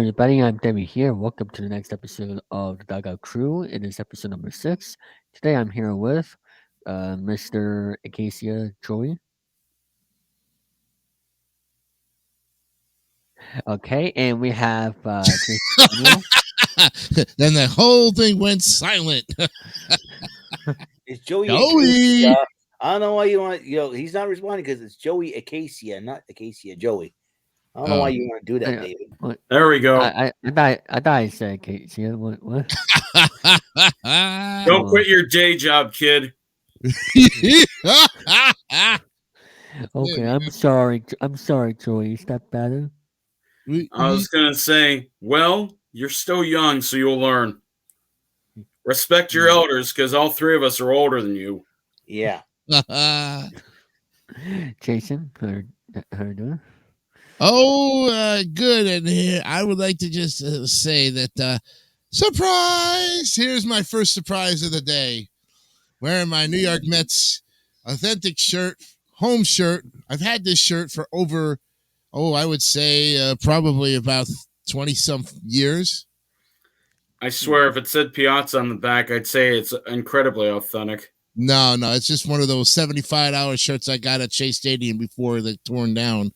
everybody. I'm Debbie here. Welcome to the next episode of the Dugout Crew. It is episode number 6. Today I'm here with Mr. Acacia Joey. Okay, and we have Jason Daniel. Then the whole thing went silent. It's Joey Joey. Acacia. I don't know why you want, he's not responding because it's Joey Acacia, not Acacia Joey. I don't know why you want to do that, David. There we go. I thought I said Acacia. What? Don't quit your day job, kid. Okay, I'm sorry. I'm sorry, Joey. Is that better? I was going to say, well, you're still young, so you'll learn. Respect your elders, because all three of us are older than you. Yeah. Jason, how are you doing? Oh, good. And here, I would like to just say that, surprise! Here's my first surprise of the day. Wearing my New York Mets authentic shirt, home shirt. I've had this shirt for over, I would say probably about 20-some years. I swear, if it said Piazza on the back, I'd say it's incredibly authentic. No, it's just one of those $75 shirts I got at Chase Stadium before they torn down.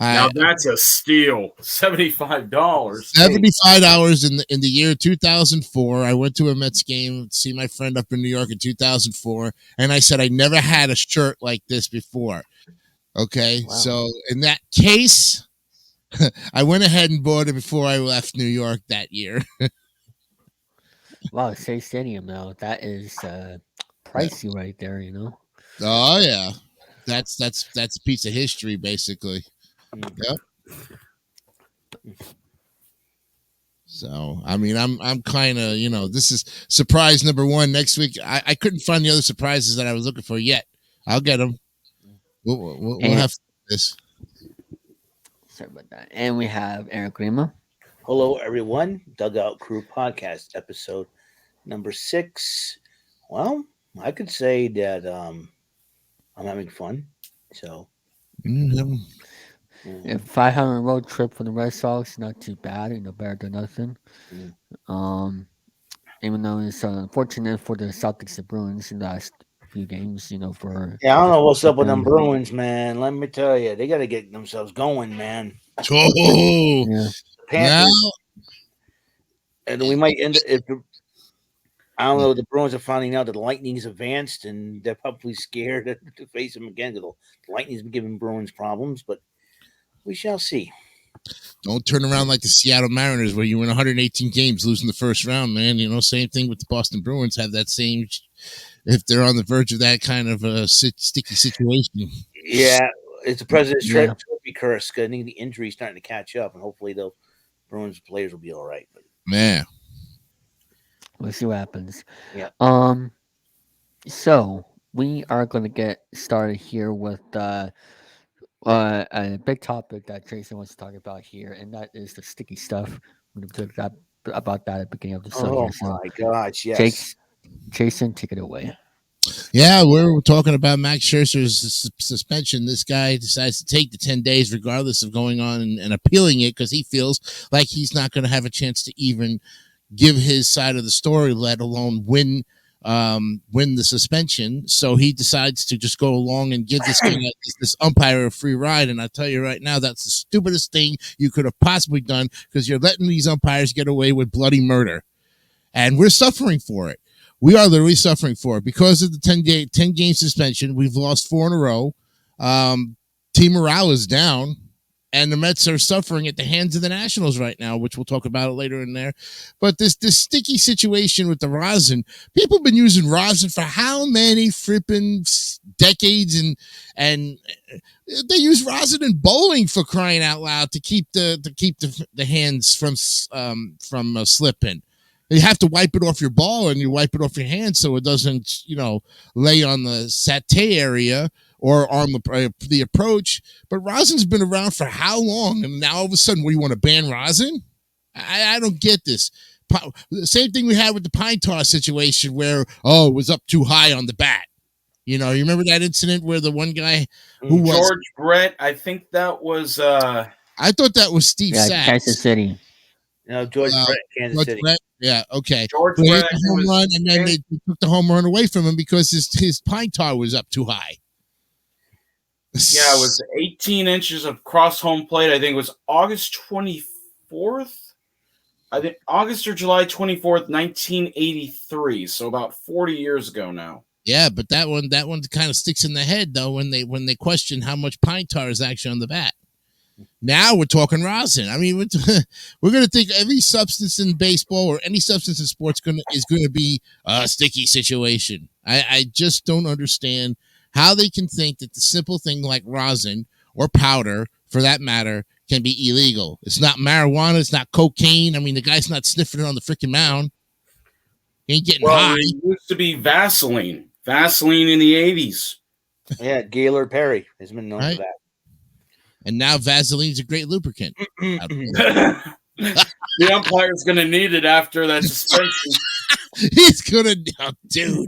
Now that's a steal. $75. $75 in the year 2004. I went to a Mets game to see my friend up in New York in 2004, and I said I never had a shirt like this before. Okay, wow. So in that case, I went ahead and bought it before I left New York that year. Wow, Chase Stadium now. That is pricey right there, Oh yeah, that's a piece of history basically. Yep. So I mean, I'm kind of this is surprise number one. Next week, I couldn't find the other surprises that I was looking for yet. I'll get them. We'll have this. Sorry about that. And we have Eric Rima. Hello, everyone. Dugout Crew Podcast, episode number 6. Well, I could say that I'm having fun. So, A 500 road trip for the Red Sox, not too bad. Better than nothing. Even though it's unfortunate for the Celtics and Bruins in the last few games, for I don't know what's up with them Bruins, man. Let me tell you, they got to get themselves going, man. Oh, yeah. And we might end if I don't know. The Bruins are finding out that the Lightning's advanced, and they're probably scared to face them again. The Lightning's been giving Bruins problems, but we shall see. Don't turn around like the Seattle Mariners, where you win 118 games, losing the first round, man. Same thing with the Boston Bruins. Have that same, if they're on the verge of that kind of a sticky situation. Yeah, it's the President's trophy curse. I think the injury's starting to catch up, and hopefully the Bruins players will be all right. But man, we'll see what happens. Yeah. So we are going to get started here with a big topic that Jason wants to talk about here, and that is the sticky stuff. We're going to talk about that at the beginning of the show. Oh my gosh! Yes, Jason, take it away. Yeah, we're talking about Max Scherzer's suspension. This guy decides to take the 10 days regardless of going on and appealing it because he feels like he's not going to have a chance to even give his side of the story, let alone win the suspension. So he decides to just go along and give this umpire a free ride. And I tell you right now, that's the stupidest thing you could have possibly done because you're letting these umpires get away with bloody murder. And we're suffering for it. We are literally suffering for it because of the 10-game suspension. We've lost 4 in a row. Team morale is down, and the Mets are suffering at the hands of the Nationals right now, which we'll talk about it later in there. But this sticky situation with the rosin, people have been using rosin for how many frippin' decades, and they use rosin in bowling for crying out loud to keep the hands from slipping. You have to wipe it off your ball and you wipe it off your hand so it doesn't, lay on the satay area or on the approach. But rosin's been around for how long? And now all of a sudden, we want to ban rosin? I don't get this. The same thing we had with the pine tar situation where, it was up too high on the bat. You remember that incident where the one guy who George Brett, I think that was... I thought that was Steve Sachs. Kansas City. George Brett, Kansas City. Brett, yeah, okay. George But he hit Brett the home run, and then they took the home run away from him because his pine tar was up too high. Yeah, it was 18 inches of cross home plate. I think it was August 24th. I think August or July 24th, 1983. So about 40 years ago now. Yeah, but that one kind of sticks in the head though when they question how much pine tar is actually on the bat. Now we're talking rosin. I mean, we're going to think every substance in baseball or any substance in sports is going to be a sticky situation. I just don't understand how they can think that the simple thing like rosin or powder, for that matter, can be illegal. It's not marijuana. It's not cocaine. I mean, the guy's not sniffing it on the freaking mound. He ain't getting high. It used to be Vaseline. Vaseline in the 80s. Yeah, Gaylord Perry has been known for that. And now Vaseline's a great lubricant. The umpire's going to need it after that suspension. He's gonna, dude. He's gonna do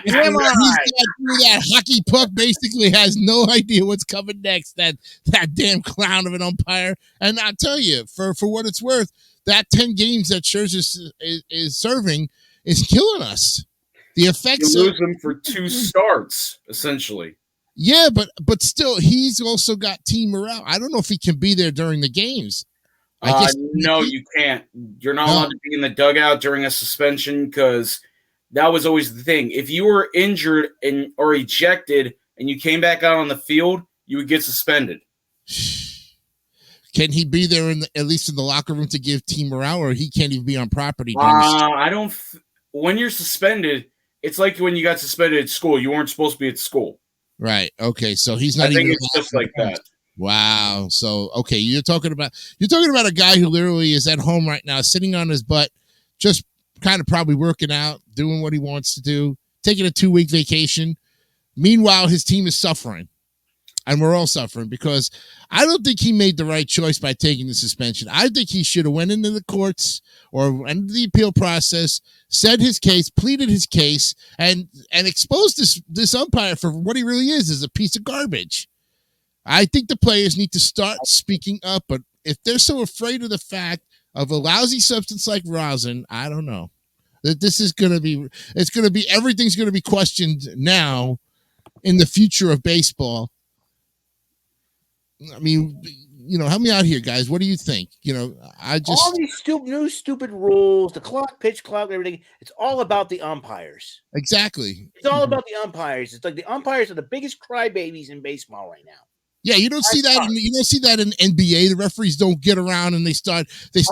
that hockey puck. Basically, has no idea what's coming next. That damn clown of an umpire. And I'll tell you, for what it's worth, that 10 games that Scherzer is serving is killing us. The effects. You lose him for 2 starts, essentially. Yeah, but still, he's also got team morale. I don't know if he can be there during the games. No, you can't. You're not allowed to be in the dugout during a suspension because that was always the thing. If you were injured or ejected and you came back out on the field, you would get suspended. Can he be there at least in the locker room to give team morale, or he can't even be on property? I don't. When you're suspended, it's like when you got suspended at school. You weren't supposed to be at school. Right. Okay. So he's not. I think it's just like that. Wow. So, okay, you're talking about a guy who literally is at home right now, sitting on his butt, just kind of probably working out, doing what he wants to do, taking a 2-week vacation. Meanwhile, his team is suffering, and we're all suffering because I don't think he made the right choice by taking the suspension. I think he should have went into the courts or into the appeal process, said his case, pleaded his case, and exposed this umpire for what he really is a piece of garbage. I think the players need to start speaking up, but if they're so afraid of the fact of a lousy substance like rosin, I don't know. That this is going to be, everything's going to be questioned now in the future of baseball. I mean, help me out here, guys. What do you think? All these stupid rules, the pitch clock, everything. It's all about the umpires. Exactly. It's all about the umpires. It's like the umpires are the biggest crybabies in baseball right now. Yeah, you don't see that. You don't see that in NBA. The referees don't get around and they start. The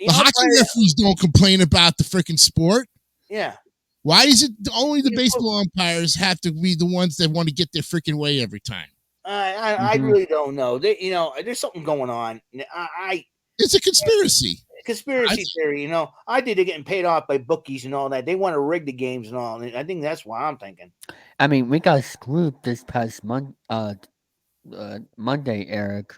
hockey referees don't complain about the freaking sport. Yeah. Why is it only the baseball umpires have to be the ones that want to get their freaking way every time? I really don't know. There's something going on. It's a conspiracy. Conspiracy theory. I think they're getting paid off by bookies and all that. They want to rig the games and all. I think that's why I'm thinking. I mean, we got screwed this past Monday, Eric,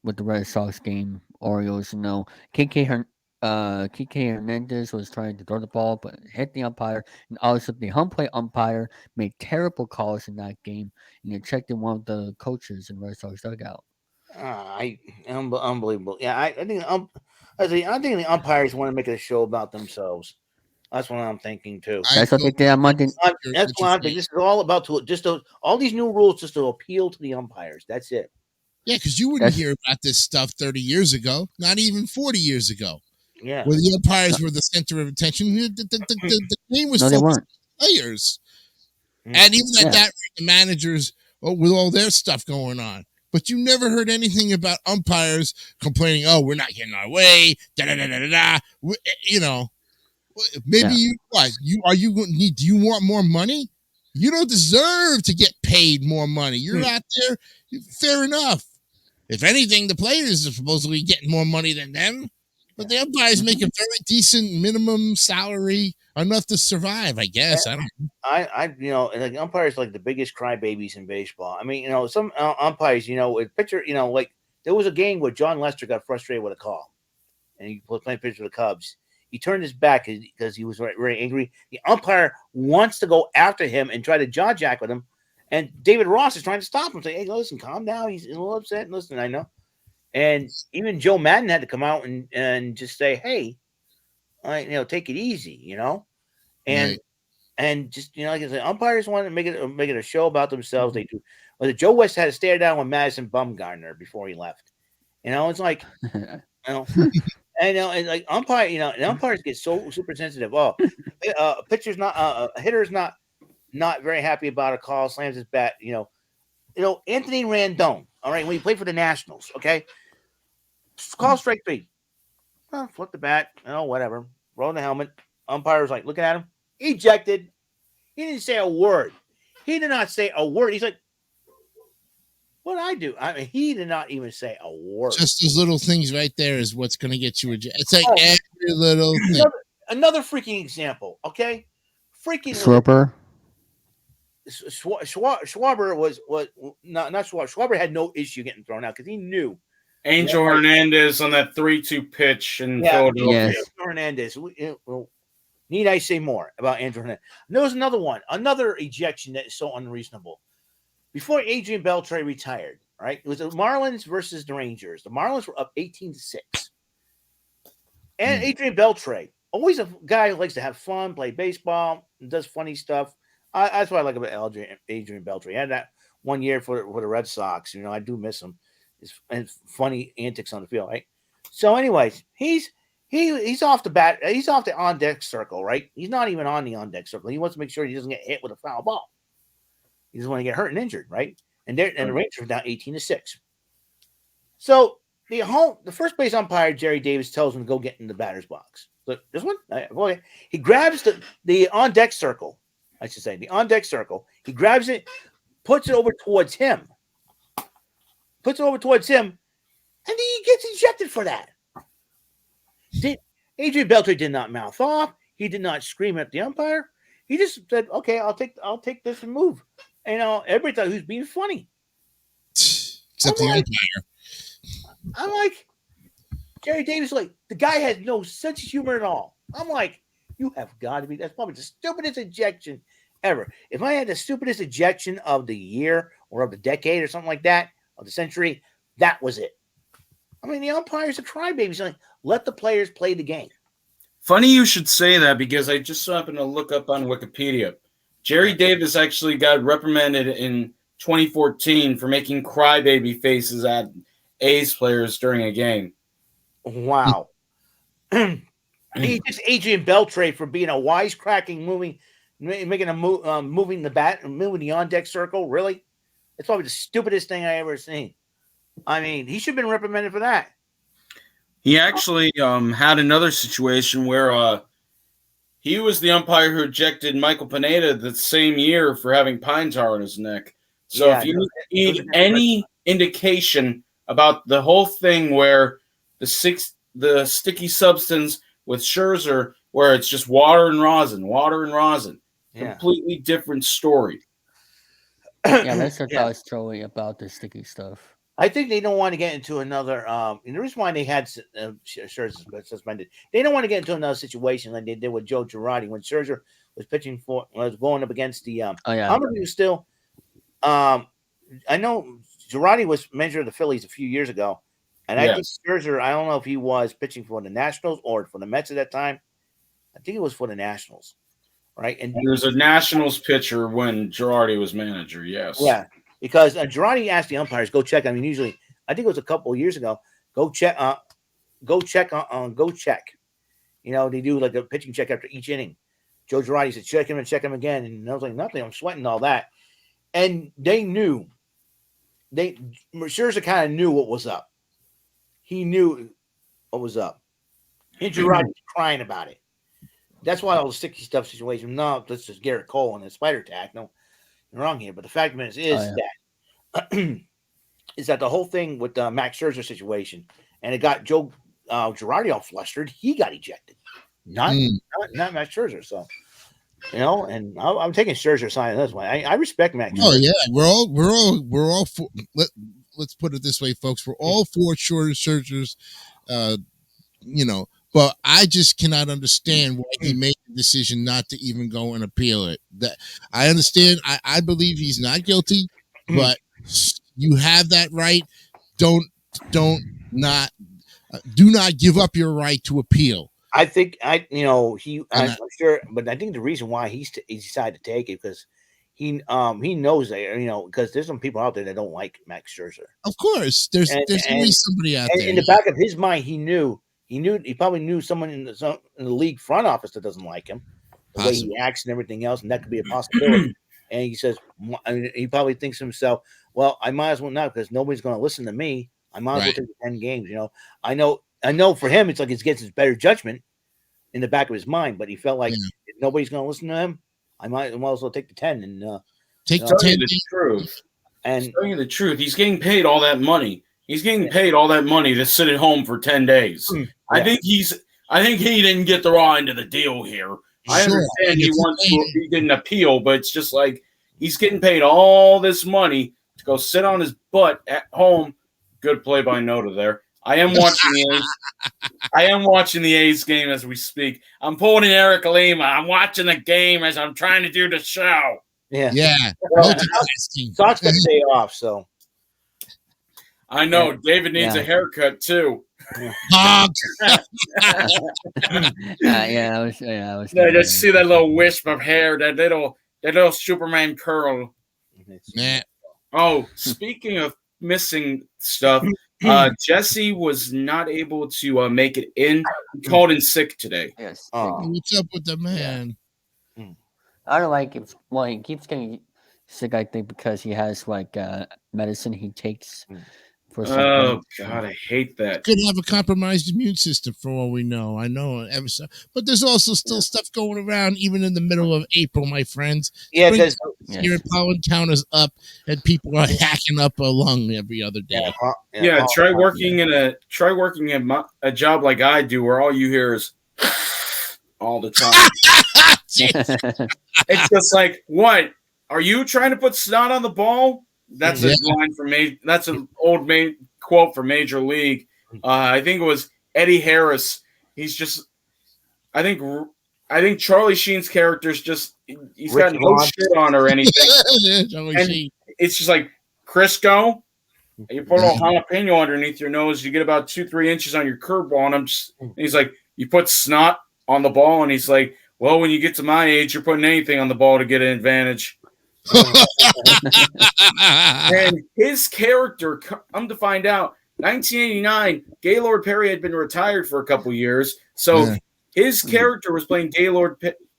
with the Red Sox game. Orioles, KK Hernandez was trying to throw the ball, but hit the umpire, and also the home plate umpire made terrible calls in that game, and it checked in one of the coaches in Red Sox dugout. Unbelievable. Yeah, I think the umpires want to make a show about themselves. That's what I'm thinking too. That's what they did on Monday. That's what I'm thinking. This is all about all these new rules just to appeal to the umpires. That's it. Yeah, because you wouldn't hear about this stuff 30 years ago, not even 40 years ago. Yeah, where the umpires were the center of attention. The game was they weren't. Players, and even at that rate, the managers with all their stuff going on. But you never heard anything about umpires complaining, "Oh, we're not getting our way." Maybe do you want more money? You don't deserve to get paid more money. You're out there, fair enough. If anything, the players are supposedly getting more money than them, but the umpires make a very decent minimum salary, enough to survive, I guess. I don't. Like umpires, like the biggest crybabies in baseball. I mean, some umpires, with pitcher, like there was a game where John Lester got frustrated with a call, and he was playing pitcher for the Cubs. He turned his back because he was very angry. The umpire wants to go after him and try to jaw jack with him. And David Ross is trying to stop him. Say, hey, listen, calm down. He's a little upset. Listen, I know. And even Joe Madden had to come out and just say, "Hey, take it easy," and Right. and just like I said, umpires want to make it a show about themselves. They do. Well, Joe West had to stare down with Madison Bumgarner before he left. It's like, and like umpire, and umpires get so super sensitive. Oh, a pitcher's not, a hitter's not very happy about a call, slams his bat. Anthony Rendon. All right, when he played for the Nationals, okay, call strike 3. Flip the bat, whatever. Roll the helmet. Umpire's like looking at him. Ejected. He didn't say a word. He did not say a word. He's like, "What I do?" I mean, he did not even say a word. Just those little things right there is what's going to get you ejected. It's like every little thing. Another freaking example, okay? Freaking Schwarber. Schwarber was not Schwarber. Schwarber had no issue getting thrown out because he knew. Angel Hernandez on that 3-2 pitch in Philadelphia. Yes. Angel Hernandez. Need I say more about Andrew Hernandez? And there was another ejection that is so unreasonable. Before Adrian Beltre retired, right? It was the Marlins versus the Rangers. The Marlins were up 18-6. And Adrian Beltre, always a guy who likes to have fun, play baseball, and does funny stuff. That's what I like about Adrian Beltre. He had that one year for the Red Sox. I do miss him. His funny antics on the field, right? So, anyways, he's off the bat. He's off the on deck circle, right? He's not even on the on deck circle. He wants to make sure he doesn't get hit with a foul ball. He doesn't want to get hurt and injured, right? And the Rangers are down 18-6. So the first base umpire Jerry Davis tells him to go get in the batter's box. Look, this one, okay. He grabs the on deck circle. I should say the on deck circle. He grabs it, puts it over towards him. And then he gets ejected for that. Adrian Beltre did not mouth off. He did not scream at the umpire. He just said, "Okay, I'll take this and move." Everybody thought he was being funny. Except the umpire. I'm like, Jerry Davis, like, the guy has no sense of humor at all. I'm like, you have got to be. That's probably the stupidest ejection ever. If I had the stupidest ejection of the year or of the decade or something like that, of the century, that was it. I mean, the umpires are crybabies. Like, let the players play the game. Funny you should say that because I just happened to look up on Wikipedia. Jerry Davis actually got reprimanded in 2014 for making crybaby faces at A's players during a game. Wow. He just Adrian Beltre for being a wisecracking, moving the bat, moving the on deck circle. Really, it's probably the stupidest thing I ever seen. I mean, he should have been reprimanded for that. He actually had another situation where he was the umpire who ejected Michael Pineda the same year for having pine tar on his neck. So if you need any indication about the whole thing where the sticky substance with Scherzer, where it's just water and rosin, completely different story. Yeah, that's what I was totally about the sticky stuff. I think they don't want to get into another. And the reason why they had Scherzer suspended, they don't want to get into another situation like they did with Joe Girardi when Scherzer was going up against the. How many was still? I know Girardi was manager of the Phillies a few years ago, and I think Scherzer. I don't know if he was pitching for the Nationals or for the Mets at that time. I think it was for the Nationals, right? And he was a Nationals pitcher when Girardi was manager. Yes. Yeah. Because Girardi asked the umpires, go check. I mean, usually, I think it was a couple of years ago, go check. They do like a pitching check after each inning. Joe Girardi said, check him again. And I was like, nothing. I'm sweating all that. And they knew. Scherzer kind of knew what was up. He knew what was up. And Girardi was crying about it. That's why all the sticky stuff situation. No, this is Garrett Cole and the spider tack. No. Wrong here, but the fact of it is that is that the whole thing with the Max Scherzer situation, and it got Joe Girardi all flustered. He got ejected, not Max Scherzer. So, and I'm taking Scherzer side on this one. I respect Max. Oh yeah, we're all for. Let's put it this way, folks. We're all for Scherzer's, But I just cannot understand why he made the decision not to even go and appeal it. That I understand. I believe he's not guilty, but you have that right. Don't not do not give up your right to appeal. I think I'm sure, but I think the reason why he decided to take it because he knows that because there's some people out there that don't like Max Scherzer. Of course, there's always somebody out there. In the back of his mind, he probably knew someone in the league front office that doesn't like him, the way he acts and everything else, and that could be a possibility. And he says, he probably thinks to himself, well, I might as well not because nobody's going to listen to me. I might as well take the 10 games. I know for him, it's like he gets his better judgment in the back of his mind, but he felt like if nobody's going to listen to him, I might as well take the 10 and take the 10. The truth. And telling you the truth, he's getting paid all that money. He's getting paid all that money to sit at home for 10 days. Yeah. I think he didn't get the raw end of the deal here. I understand he didn't appeal, but it's just like he's getting paid all this money to go sit on his butt at home. Good play by Noda there. I am watching the A's. I am watching the A's game as we speak. I'm pulling in Eric Lima. I'm watching the game as I'm trying to do the show. Yeah. Well, Sox got day off, so I know David needs a haircut too. I was. Just see that little wisp of hair, that little Superman curl. Yeah. Oh, speaking of missing stuff, Jesse was not able to make it in. He called in sick today. Yes. What's up with the man? Yeah. I don't like him. Well, he keeps getting sick, I think, because he has medicine he takes. Oh God, I hate that. Could have a compromised immune system for all we know. I know, but there's also still stuff going around even in the middle of April, my friends. Yeah, because your pollen count is up and people are hacking up a lung every other day. Try working in a job like I do, where all you hear is all the time. It's just like, what? Are you trying to put snot on the ball? That's a line from that's an old quote from Major League. I think it was Eddie Harris. He's just, I think Charlie Sheen's character's just, he's got no shit on or anything. And it's just like, Crisco, you put a little jalapeno underneath your nose, you get about 2-3 inches on your curveball, and he's like, you put snot on the ball, and he's like, well, when you get to my age, you're putting anything on the ball to get an advantage. And his character, come to find out, 1989, Gaylord Perry had been retired for a couple years, so his character was playing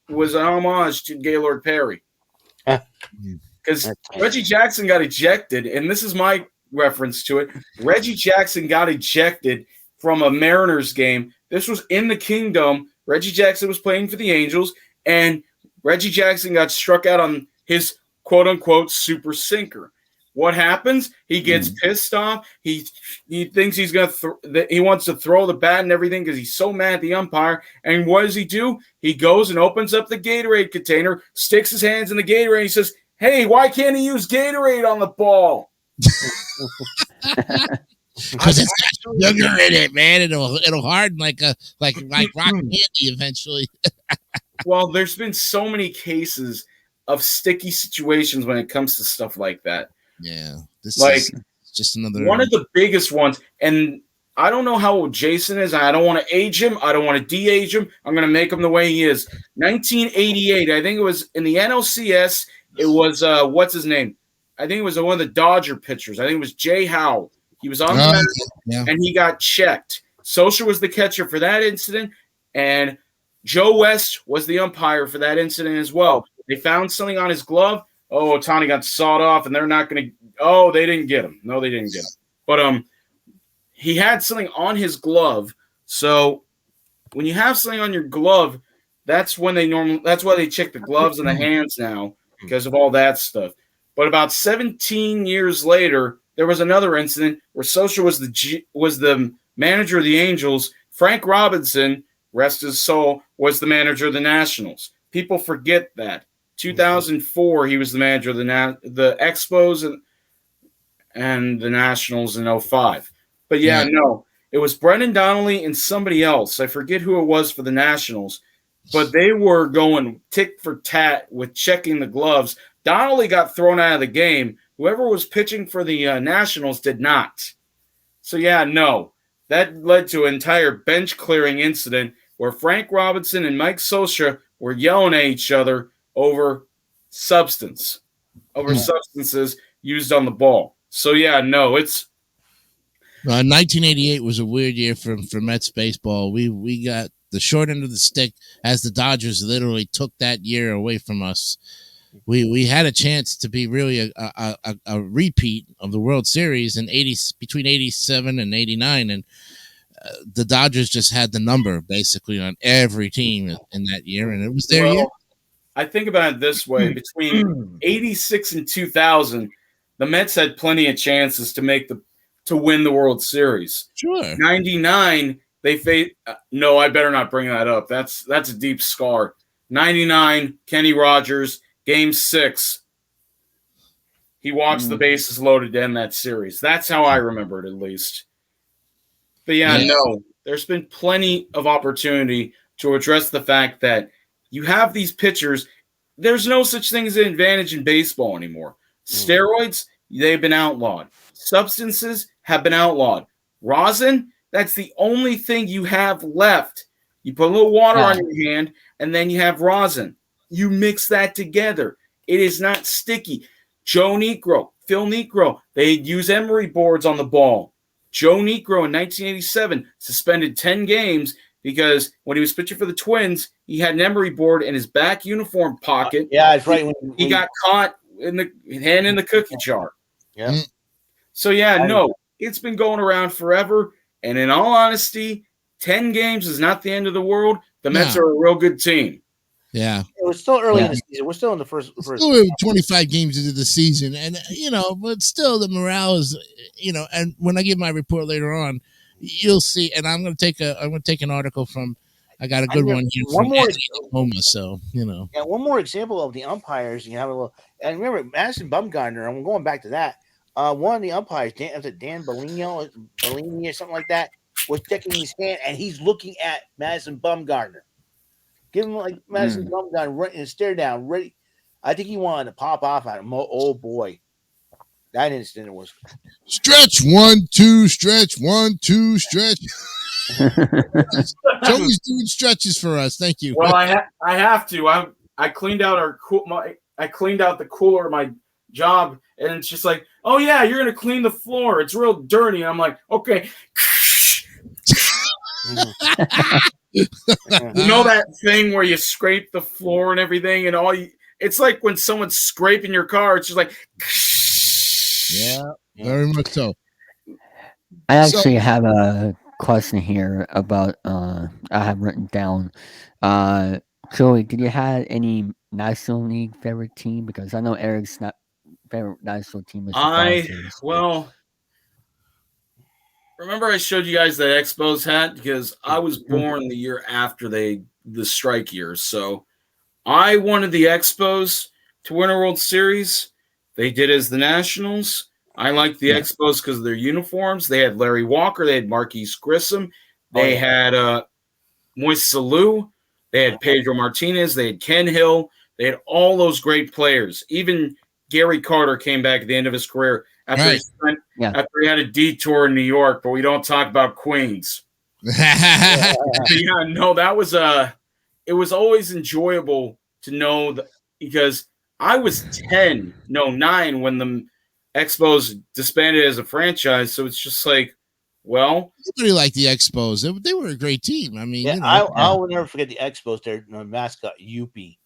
was an homage to Gaylord Perry. Because Reggie Jackson got ejected, and this is my reference to it. Reggie Jackson got ejected from a Mariners game. This was in the Kingdom. Reggie Jackson was playing for the Angels, and Reggie Jackson got struck out on his quote-unquote super sinker. What happens? He gets pissed off. He thinks he's going to he wants to throw the bat and everything because he's so mad at the umpire. And what does he do? He goes and opens up the Gatorade container, sticks his hands in the Gatorade, and he says, hey, why can't he use Gatorade on the ball? Because it's got sugar in it, man. It'll harden like rock candy eventually. Well, there's been so many cases of sticky situations when it comes to stuff like that. Yeah, this is just another one of the biggest ones. And I don't know how old Jason is. I don't want to age him. I don't want to de-age him. I'm going to make him the way he is. 1988, I think it was in the NLCS. It was what's his name? I think it was one of the Dodger pitchers. I think it was Jay Howe. He was on the mound and he got checked. Socha was the catcher for that incident, and Joe West was the umpire for that incident as well. They found something on his glove. Oh, Ohtani got sawed off, and they're not going to – oh, they didn't get him. No, they didn't get him. But he had something on his glove. So when you have something on your glove, that's when that's why they check the gloves and the hands now because of all that stuff. But about 17 years later, there was another incident where Socha was the manager of the Angels. Frank Robinson, rest his soul, was the manager of the Nationals. People forget that. 2004, he was the manager of the Expos and the Nationals in 05. But no, it was Brendan Donnelly and somebody else. I forget who it was for the Nationals, but they were going tick for tat with checking the gloves. Donnelly got thrown out of the game. Whoever was pitching for the Nationals did not. So, no. that led to an entire bench clearing incident where Frank Robinson and Mike Scioscia were yelling at each other over substances used on the ball. So yeah, no, it's 1988 was a weird year for Mets baseball. We got the short end of the stick as the Dodgers literally took that year away from us. We had a chance to be really a repeat of the World Series in between 87 and 89, and the Dodgers just had the number basically on every team in that year, and it was their year. I think about it this way: between 86 and 2000, the Mets had plenty of chances to win the World Series. Sure. 99, they faced. No, I better not bring that up. That's a deep scar. 99, Kenny Rogers, Game 6. He walks the bases loaded to end that series. That's how I remember it, at least. But no, there's been plenty of opportunity to address the fact that you have these pitchers. There's no such thing as an advantage in baseball anymore. Steroids, they've been outlawed. Substances have been outlawed. Rosin, that's the only thing you have left. You put a little water on your hand, and then you have rosin. You mix that together. It is not sticky. Joe Niekro, Phil Niekro, they use emery boards on the ball. Joe Niekro in 1987 suspended 10 games because when he was pitching for the Twins, he had an emery board in his back uniform pocket. Yeah, that's right. He got caught in the hand in the cookie jar. Yeah. So no, it's been going around forever. And in all honesty, 10 games is not the end of the world. The Mets are a real good team. Yeah. It was still early in the season. We're still in the first. Still 25 games into the season, and but still the morale is, and when I give my report later on, you'll see. And I'm going to take an article from. I got a good one here from Oklahoma. So Yeah, one more example of the umpires. You have a little. And remember, Madison Bumgarner. I'm going back to that. One of the umpires, Dan Bellini or something like that, was checking his hand, and he's looking at Madison Bumgarner. Give him like Madison Bumgarner right and stare down. Ready. I think he wanted to pop off at him. Oh boy, that instant was stretch 1, 2, stretch 1, 2, stretch. Joey's doing stretches for us. Thank you. Well, I have to. I cleaned out I cleaned out the cooler of my job, and it's just like, oh yeah, you're gonna clean the floor. It's real dirty. And I'm like, okay. You know that thing where you scrape the floor and everything, and it's like when someone's scraping your car. It's just like, yeah, very much so. I actually have a question here about I have written down. Joey, did you have any National League favorite team? Because I know Eric's favorite national team is the Dodgers. Remember I showed you guys that Expos hat? Because I was born the year after the strike years. So I wanted the Expos to win a World Series. They did as the Nationals. I liked the Expos because of their uniforms. They had Larry Walker. They had Marquise Grissom. They had Moise Salou. They had Pedro Martinez. They had Ken Hill. They had all those great players. Even Gary Carter came back at the end of his career after he had a detour in New York, but we don't talk about Queens. That was it was always enjoyable to know that, because I was 9 when the Expos disbanded as a franchise, so it's just like, well, everybody liked the Expos. They were a great team. I mean, I will never forget the Expos. Their mascot, Yuppie.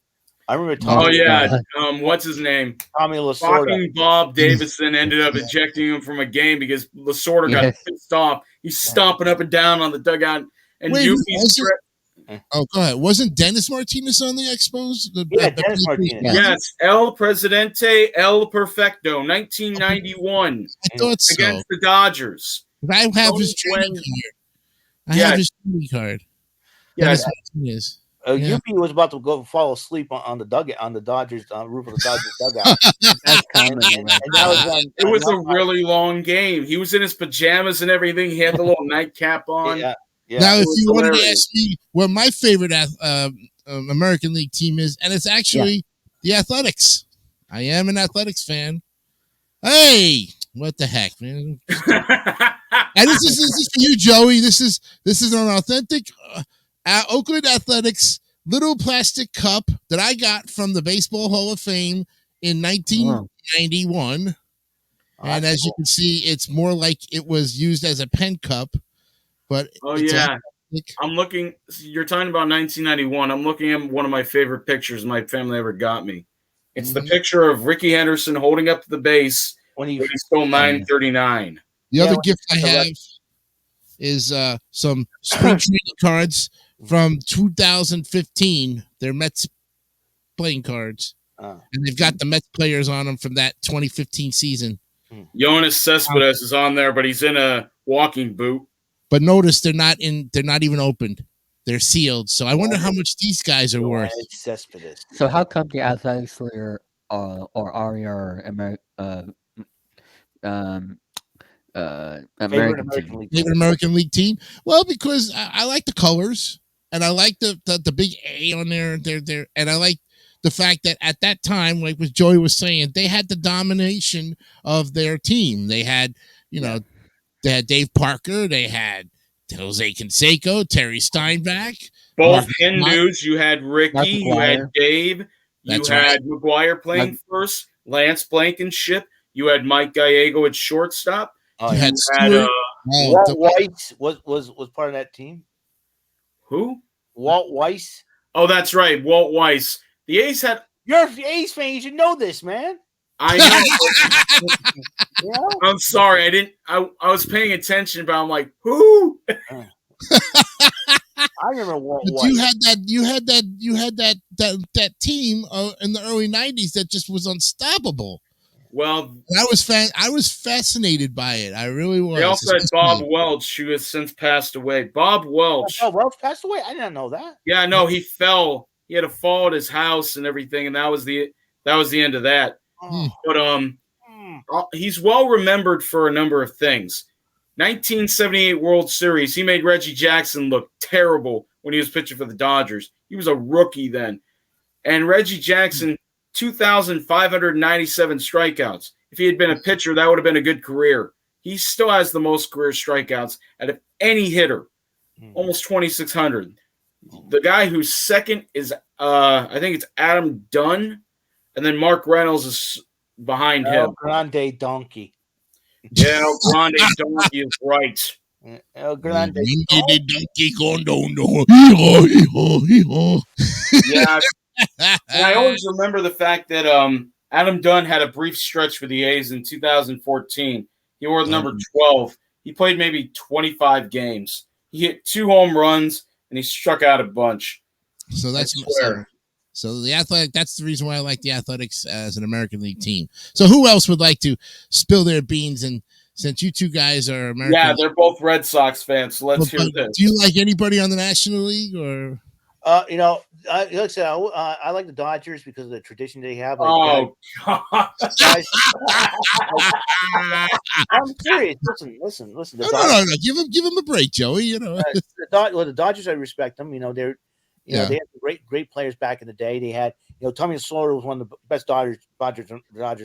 I remember Tommy. What's his name? Tommy Lasorda. Fucking Bob Davison ended up ejecting him from a game because Lasorda got pissed off. He's stomping up and down on the dugout, and Yuppie's. Oh, go ahead. Wasn't Dennis Martinez on the Expos? Dennis Martinez. Yes, El Presidente, El Perfecto, 1991. I thought so. Against the Dodgers. I have his trading card. Yes. Yuppie was about to go fall asleep on the dugout, on the Dodgers roof of the Dodgers dugout. That's common. It was a really long game. He was in his pajamas and everything. He had the little nightcap on. Yeah. Now, if you wanted to ask me what my favorite American League team is, and it's actually the Athletics. I am an Athletics fan. Hey, what the heck, man? And this is for you, Joey. This is an authentic Oakland Athletics little plastic cup that I got from the Baseball Hall of Fame in 1991. And as you can see, it's more like it was used as a pen cup. But I'm looking. You're talking about 1991. I'm looking at one of my favorite pictures my family ever got me. It's the picture of Ricky Henderson holding up the base when he stole 939. The other gift I have is some spring training cards from 2015. They're Mets playing cards. And they've got the Mets players on them from that 2015 season. Jonas Cespedes is on there, but he's in a walking boot. But notice they're not even opened. They're sealed. So I wonder how much these guys are worth. Cespedes. So how come the Athletics or Ari or American League team? Well, because I like the colors and I like the big A on there. And I like the fact that at that time, like what Joey was saying, they had the domination of their team. They had, they had Dave Parker, they had Jose Canseco, Terry Steinbach. Both Hindus. You had Ricky, you had Dave, you had McGuire playing first, Lance Blankenship, you had Mike Gallego at shortstop. You had Walt Weiss was part of that team. Who? Walt Weiss. Oh, that's right, Walt Weiss. The A's had. You're an A's fan. You should know this, man. I know. I'm sorry. I didn't. I was paying attention, but I'm like, who? I remember Walt Weiss. You had that team in the early '90s that just was unstoppable. Well, I was fascinated by it. I really was. They also had Bob Welch, who has since passed away. Bob Welch. Oh, Welch passed away. I didn't know that. Yeah, no, he fell. He had a fall at his house and everything, and that was the end of that. But he's well remembered for a number of things. 1978 World Series, he made Reggie Jackson look terrible when he was pitching for the Dodgers. He was a rookie then. And Reggie Jackson, 2,597 strikeouts. If he had been a pitcher, that would have been a good career. He still has the most career strikeouts out of any hitter, almost 2,600. The guy who's second is, I think it's Adam Dunn, and then Mark Reynolds is behind him. Grande Donkey. Yeah, Grande Donkey is right. El Grande Donkey Kondo. Yeah. And I always remember the fact that Adam Dunn had a brief stretch for the A's in 2014. He wore the number 12. He played maybe 25 games. He hit 2 home runs, and he struck out a bunch. So so the Athletic. That's the reason why I like the Athletics as an American League team. So who else would like to spill their beans? And since you two guys are American, yeah, they're both Red Sox fans. So let's hear this. Do you like anybody on the National League or? Like I said, I like the Dodgers because of the tradition they have. Like, God. I'm serious. Listen. No. Give them a break, Joey. The Dodgers, I respect them. They're, they had great players back in the day. They had, Tommy Slaughter was one of the best Dodgers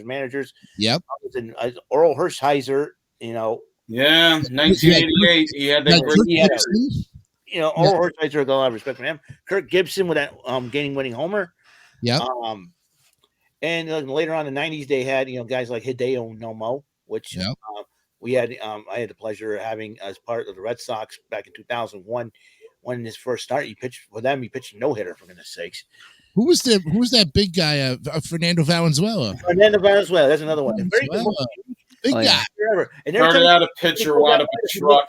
managers. Yep. And Oral Hershiser. Yeah, 1988. He had that great. Oral Hershiser got a lot of respect for him. Kirk Gibson with that winning homer. Yeah. And later on in the 90s, they had guys like Hideo Nomo, which we had. I had the pleasure of having as part of the Red Sox back in 2001. When his first start, he pitched for them. He pitched a no hitter, for goodness sakes. Who was that big guy? Fernando Valenzuela. That's another one. Big guy. And started out a pitcher, wound up a truck.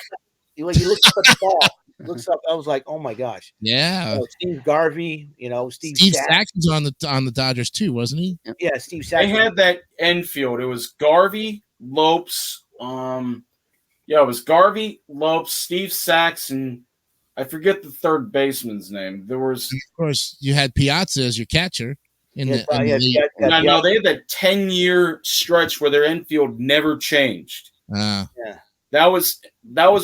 He looks up at the ball. Looks up. I was like, oh my gosh. Yeah. Steve Garvey. Steve Saxon's on the Dodgers too, wasn't he? Yeah, Steve Saxon. They had that infield. It was Garvey, Lopes. It was Garvey, Lopes, Steve Saxon. I forget the third baseman's name. There was, of course, you had Piazza as your catcher. No, they had that 10-year stretch where their infield never changed. That was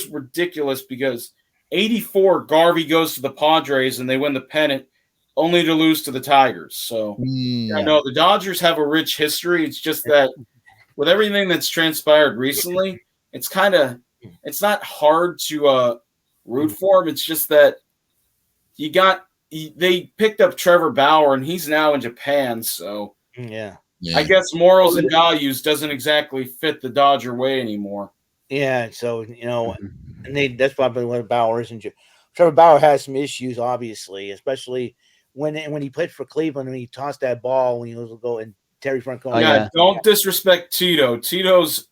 ridiculous because 84 Garvey goes to the Padres and they win the pennant, only to lose to the Tigers. So the Dodgers have a rich history. It's just that with everything that's transpired recently, it's kind of it's not hard to root for him. It's just that they picked up Trevor Bauer, and he's now in Japan. So yeah. I guess morals and values doesn't exactly fit the Dodger way anymore. Yeah, so and that's probably what Bauer is. Trevor Bauer has some issues, obviously, especially when he played for Cleveland and he tossed that ball when he was going Terry Francona. Don't disrespect Tito. Tito's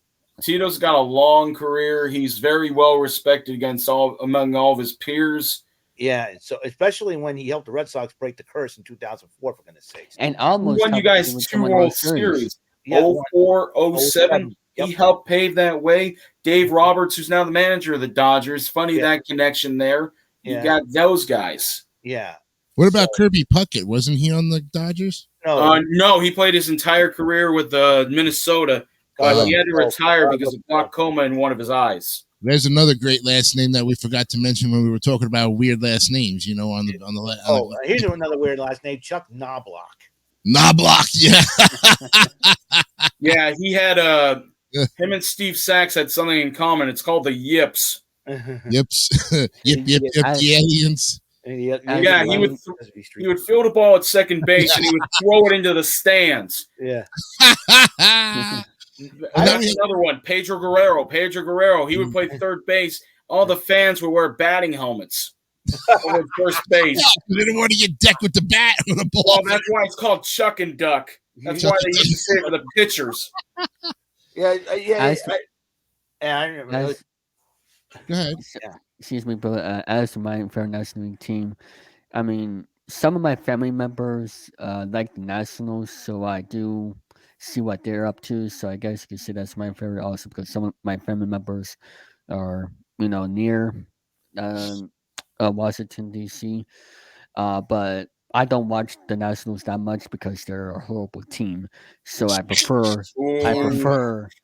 got a long career. He's very well respected among all of his peers. Yeah, so especially when he helped the Red Sox break the curse in 2004, for goodness sakes. And almost won you guys 2 World Series. 04, 07. He helped pave that way. Dave Roberts, who's now the manager of the Dodgers. Funny that connection there. You got those guys. Yeah. What about Kirby Puckett? Wasn't he on the Dodgers? No, he played his entire career with Minnesota, but he had to retire because of glaucoma in one of his eyes. There's another great last name that we forgot to mention when we were talking about weird last names. Here's another weird last name: Chuck Knobloch. Knobloch, yeah. Yeah, he had him and Steve Sachs had something in common. It's called the Yips. Yips, yip, the aliens. Yeah, he would field the ball at second base and he would throw it into the stands. Yeah. That's another one. Pedro Guerrero. He would play third base. All the fans would wear batting helmets over first base. They didn't want to get decked with the bat or the ball. Well, that's why it's called Chuck and Duck. That's why they used to say it for the pitchers. I remember. Go ahead. Excuse me, but as for my fair National League team, I mean, some of my family members like the Nationals, so I do see what they're up to. So I guess you could say that's my favorite also because some of my family members are, near Washington, D.C. But I don't watch the Nationals that much because they're a horrible team. So I prefer.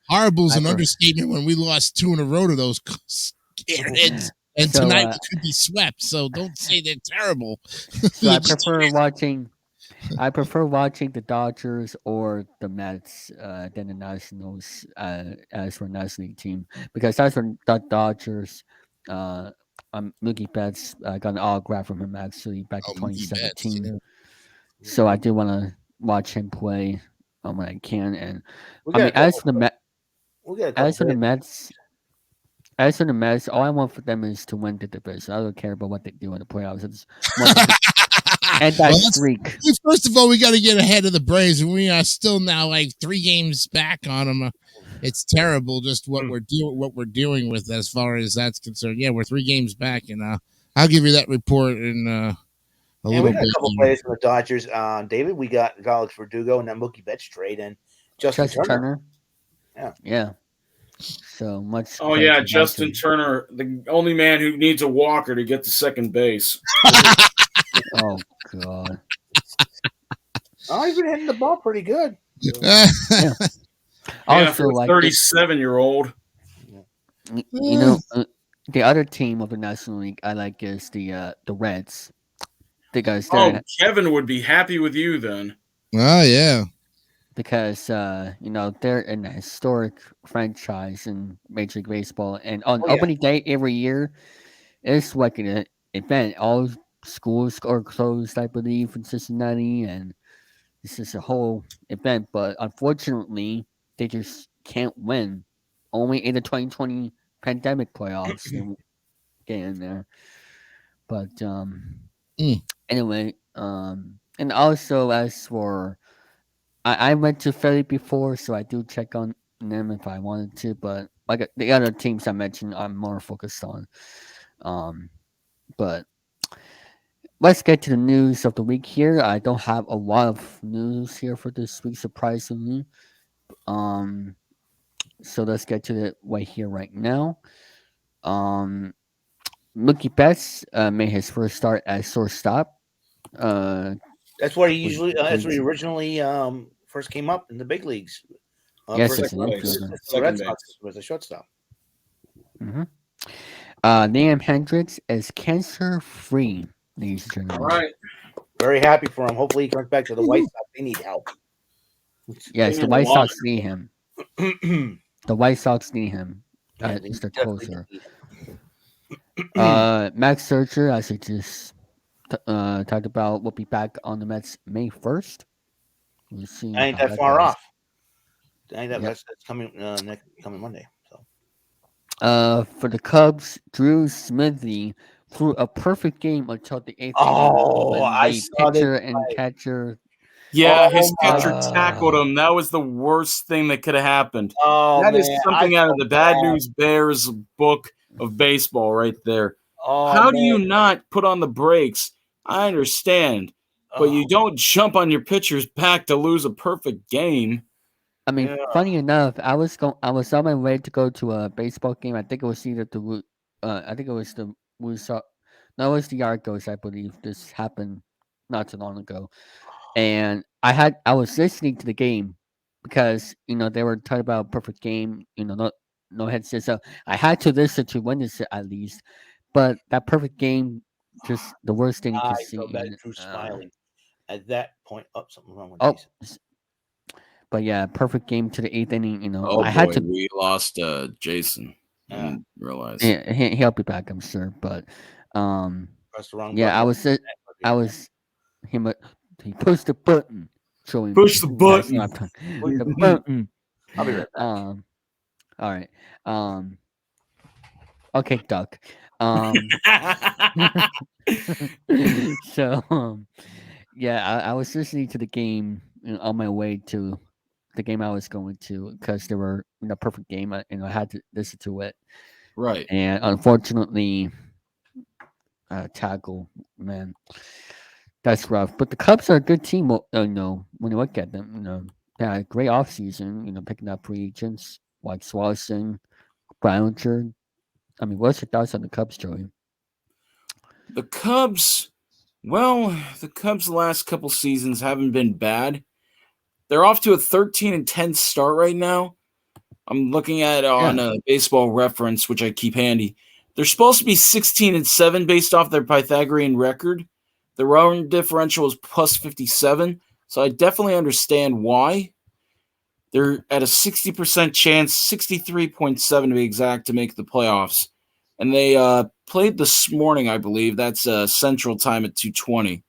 Horrible's an understatement when we lost 2 in a row to those scareheads. And so, tonight we could be swept, so don't say they're terrible. So I prefer watching the Dodgers or the Mets than the Nationals as for a National League team because as for the Dodgers, Mookie Betts got an autograph from him actually back in 2017. Betts, yeah. So I do want to watch him play when I can. And as for the Mets, all I want for them is to win the division. I don't care about what they do in the playoffs. And that streak. First of all, we got to get ahead of the Braves, and we are still now like 3 games back on them. It's terrible, just what we're dealing with as far as that's concerned. Yeah, we're 3 games back, and I'll give you that report in a little bit. We got a couple players from the Dodgers. David, we got Alex Verdugo and that Mookie Betts trade, and Justin Turner. Yeah. So much. Oh yeah, Justin Turner, the only man who needs a walker to get to second base. Oh God. He's been hitting the ball pretty good. Yeah. Also, like 37-year-old. The other team of the National League I like is the Reds. Because Kevin would be happy with you then. Oh yeah. Because they're an historic franchise in Major League Baseball, and on opening day every year, it's like an event. All schools are closed, I believe, in Cincinnati, and it's just a whole event. But unfortunately, they just can't win. Only in the 2020 pandemic playoffs they get in there. But anyway, and also as for I went to Philly before, so I do check on them if I wanted to. But like the other teams I mentioned, I'm more focused on. But let's get to the news of the week here. I don't have a lot of news here for this week, surprisingly. So let's get to it right here, right now. Mookie Betts made his first start at shortstop. That's where he originally first came up in the big leagues. Yes, it's an infielder. Red Sox was a shortstop. Mm-hmm. Liam Hendricks is cancer-free, ladies and gentlemen. All right. Very happy for him. Hopefully he comes back to the White Sox. They need help. Yes, the White Sox need him. The White Sox need him. and It's he's the definitely closer. going to need him. Max Scherzer, as I just talked about, will be back on the Mets May 1st. We'll see I ain't how that that far goes. off. I ain't that Yep. that's coming next coming Monday. So For the Cubs, Drew Smithy threw a perfect game until the eighth inning oh, when I the saw this pitcher and play. catcher. Yeah, his Oh my, catcher tackled Uh, him. That was the worst thing that could have happened. oh That is man, I something out of felt the Bad bad. News Bears book of baseball right there. Oh How do man, you not put on the brakes? I understand, but oh you don't jump on your pitcher's back to lose a perfect game. I mean, yeah. funny enough, I was on my way to go to a baseball game. I think it was either I think it was the Wusa, no, it was the Argos. I believe this happened not too long ago, and I was listening to the game because they were talking about perfect game. No headset, so I had to listen to one at least. But that perfect game, just the worst thing I to felt see. bad. And Drew smiling at that point. Up something wrong with oh, Jason. but yeah, perfect game to the eighth inning. Oh I had boy, to. we lost Jason. I Yeah, didn't realize. Yeah, he'll be back, I'm sure. But um, press the wrong yeah, button. I was him. He pushed the button, showing Push the guys know button. I'm talking Push the the button. button. I'll be right back. All right. Um, okay, Duck. Um, so yeah, I was listening to the game on my way to the game I was going to because they were in a perfect game. I had to listen to it, Right. and unfortunately, tackle man. That's rough. But the Cubs are a good team. When you look at them, they had a great offseason, picking up free agents like Swanson, Boucher. I mean, what's your thoughts on the Cubs, Joey? The Cubs, well, the Cubs' last couple seasons haven't been bad. They're off to a 13-10 start right now. I'm looking at it on Yeah. a baseball reference, which I keep handy. They're supposed to be 16-7 based off their Pythagorean record. The run differential is plus 57, so I definitely understand why. They're at a 60% chance, 63.7 to be exact, to make the playoffs. And they played this morning, I believe. That's Central Time at 2:20.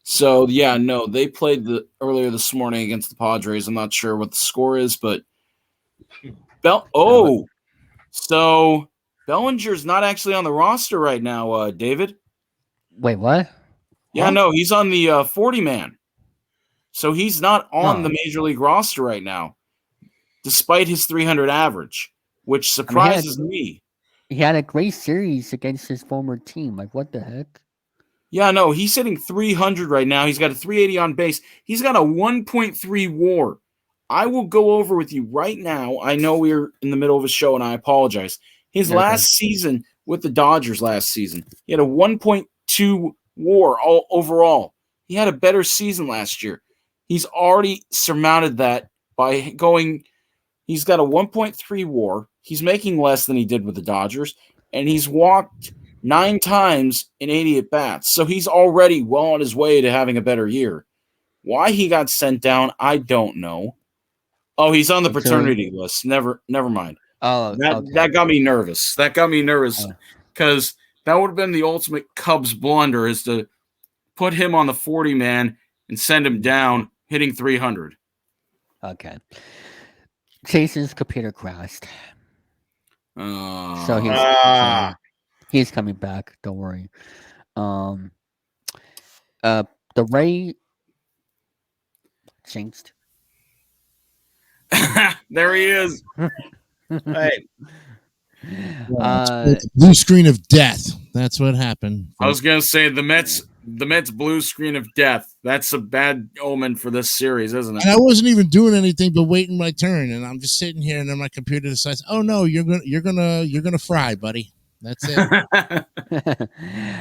So yeah, no, they played earlier this morning against the Padres. I'm not sure what the score is, but Uh, so Bellinger's not actually on the roster right now, David. Wait, what? Yeah, Huh? no, he's on the 40 man. So he's not on the Oh, major league roster right now, despite his 300 average, which I mean, surprises me. he had a great series against his former team. Like, what the heck? Yeah, no, he's hitting 300 right now. He's got a 380 on base. He's got a 1.3 WAR. I will go over with you right now. I know we're in the middle of a show, and I apologize. His Okay. last season with the Dodgers last season, he had a 1.2 WAR all overall. He had a better season last year. He's already surmounted that by going. He's got a 1.3 WAR. He's making less than he did with the Dodgers, and he's walked 9 times in 80 at bats. So he's already well on his way to having a better year. Why he got sent down, I don't know. Oh, he's on the Joey. paternity list. Never mind. Oh, That okay. got me nervous. That got me nervous Uh, because that would have been the ultimate Cubs blunder, is to put him on the 40 man and send him down hitting 300. okay. Jason's computer crashed, so Uh, he's coming back. Don't worry. Um, uh, the Ray jinxed. there he is. Hey, uh, Blue screen of death. That's what happened. I was gonna say the Mets blue screen of death. That's a bad omen for this series, isn't it? And I wasn't even doing anything but waiting my turn, and I'm just sitting here, and then my computer decides, "Oh no, you're gonna fry, buddy." That's it.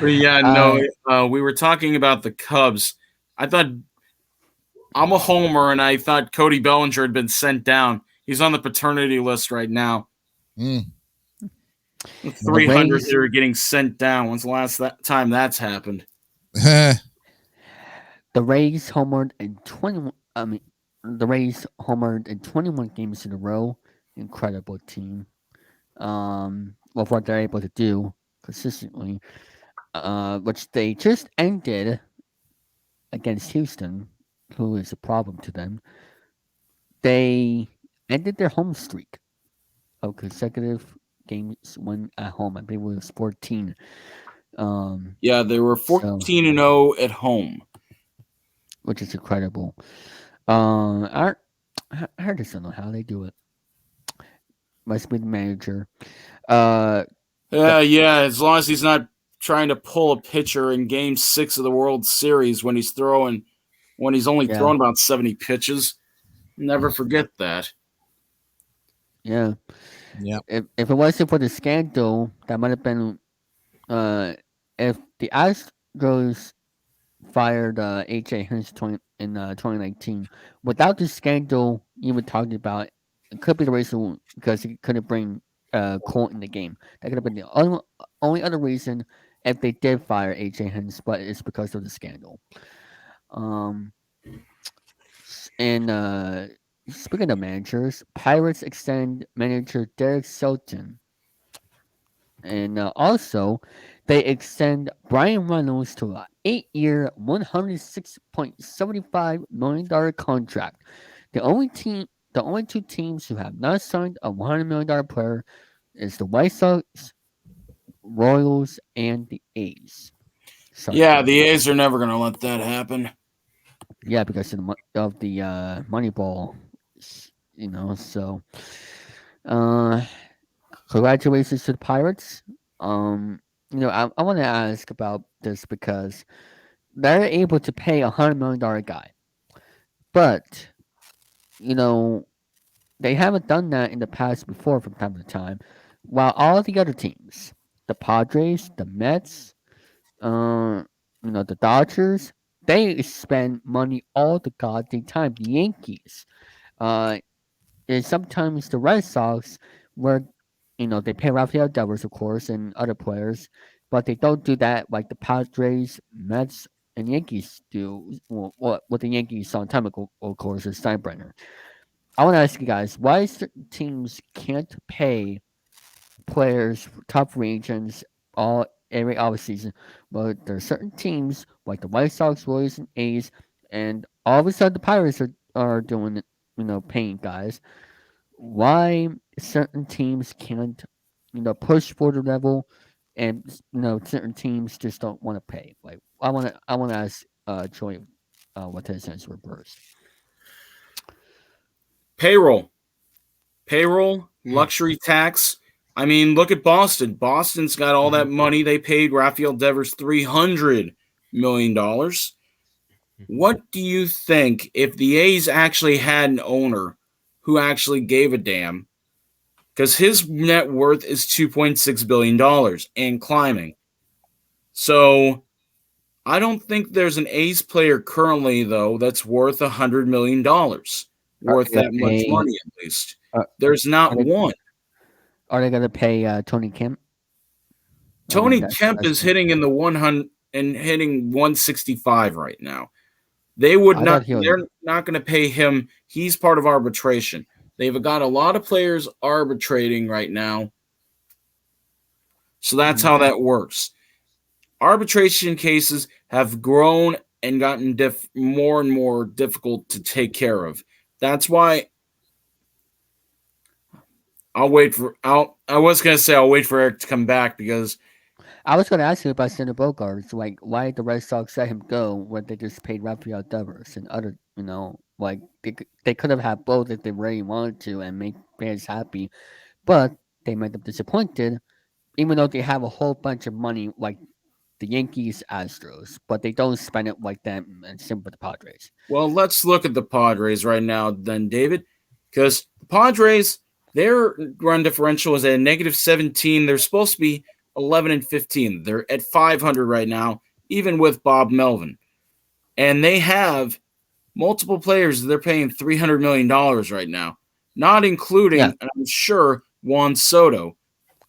But yeah, no. We were talking about the Cubs. I thought I'm a homer, and I thought Cody Bellinger had been sent down. He's on the paternity list right now. Mm. 300 that are getting sent down. When's the last time that's happened? the Rays homered in 21. I mean, the Rays homered in 21 games in a row. Incredible team. with what they're able to do consistently, which they just ended against Houston, who is a problem to them. They ended their home streak of consecutive games won at home. I believe it was 14. Yeah, they were So 14-0 at home. which is incredible. I just don't know how they do it. Must be the manager. Uh, Yeah, as long as he's not trying to pull a pitcher in Game 6 of the World Series when he's only Yeah. thrown about 70 pitches. Never forget that. yeah. Yeah. If it wasn't for the scandal, that might have been. If the Astros fired H.A. Hinch in 2019, without the scandal you were talking about, it could be the reason because he couldn't bring Cole in the game. That could have been the only other reason if they did fire H.A. Hinch, but it's because of the scandal. Um, and speaking of managers, Pirates extend manager Derek Sultan. And also, they extend Brian Reynolds to an 8-year, $106.75 million contract. The only two teams who have not signed a $100 million player is the White Sox, Royals, and the A's. Sorry, Yeah, guys. the A's are never going to let that happen. Yeah, because of the Moneyball, So, uh, congratulations to the Pirates. I want to ask about this because they're able to pay $100 million guy, but you know they haven't done that in the past before from time to time. While all the other teams, the Padres, the Mets, uh, the Dodgers, they spend money all the goddamn time. The Yankees, uh, and sometimes the Red Sox, where they pay Rafael Devers, of course, and other players, but they don't do that like the Padres, Mets, and Yankees do. Well, what the Yankees saw in time ago, of course, is Steinbrenner. I want to ask you guys why certain teams can't pay players for top free agents every offseason, but there are certain teams like the White Sox, Royals, and A's, and all of a sudden the Pirates are doing it, paying guys. Why certain teams can't, push for the level, and certain teams just don't want to pay. Like I want to ask Troy what his answer first. Payroll, luxury tax. I mean, look at Boston. Boston's got all that money. They paid Rafael Devers $300 million. What do you think if the A's actually had an owner who actually gave a damn? Because his net worth is $2.6 billion and climbing. So I don't think there's an A's player currently, though, that's worth $100 million, Are worth they gonna that much pay? money at least. Are, There's are not they one. are they gonna pay Tony Kemp? I think Tony that's Kemp that's. is hitting in the 100 and hitting 165 right now. They would I not. thought he was. They're not going to pay him. He's part of arbitration. They've got a lot of players arbitrating right now, so that's Mhm. how that works. Arbitration cases have grown and gotten more and more difficult to take care of. That's why I'll wait for. I was going to say I'll wait for Eric to come back because I was going to ask you about Center Bogarts. Like, why did the Red Sox let him go when they just paid Rafael Devers and other, like they could have had both if they really wanted to and make fans happy, but they made them disappointed, even though they have a whole bunch of money like the Yankees, Astros, but they don't spend it like them and same with the Padres. well, let's look at the Padres right now, then, David, because the Padres, their run differential is at -17. They're supposed to be 11-15. They're at 500 right now, even with Bob Melvin, and they have multiple players they're paying $300 million right now, not Yeah, including, and I'm sure, Juan Soto.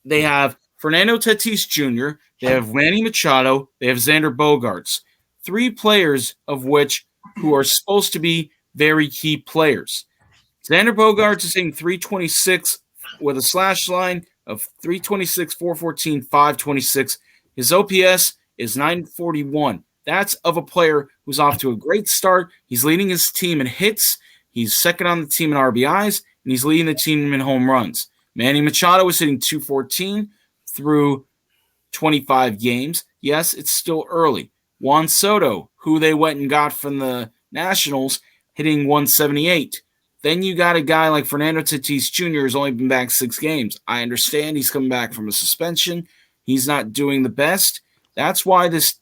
They have Fernando Tatis Jr., they have Manny Machado, they have Xander Bogaerts. Three players of which who are supposed to be very key players. Xander yes. Bogaerts is hitting 326 with a slash line of 326, 414, 526. His OPS is 941. That's of a player who's off to a great start. He's leading his team in hits. He's second on the team in RBIs, and he's leading the team in home runs. Manny Machado is hitting 214 through 25 games. Yes, it's still early. Juan Soto, who they went and got from the Nationals, hitting 178. Then you got a guy like Fernando Tatis Jr. who's only been back 6 games. I understand he's coming back from a suspension. He's not doing the best. That's why this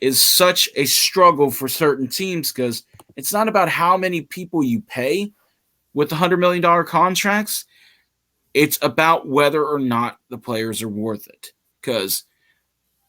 is such a struggle for certain teams, because it's not about how many people you pay with the $100 million contracts. It's about whether or not the players are worth it. Because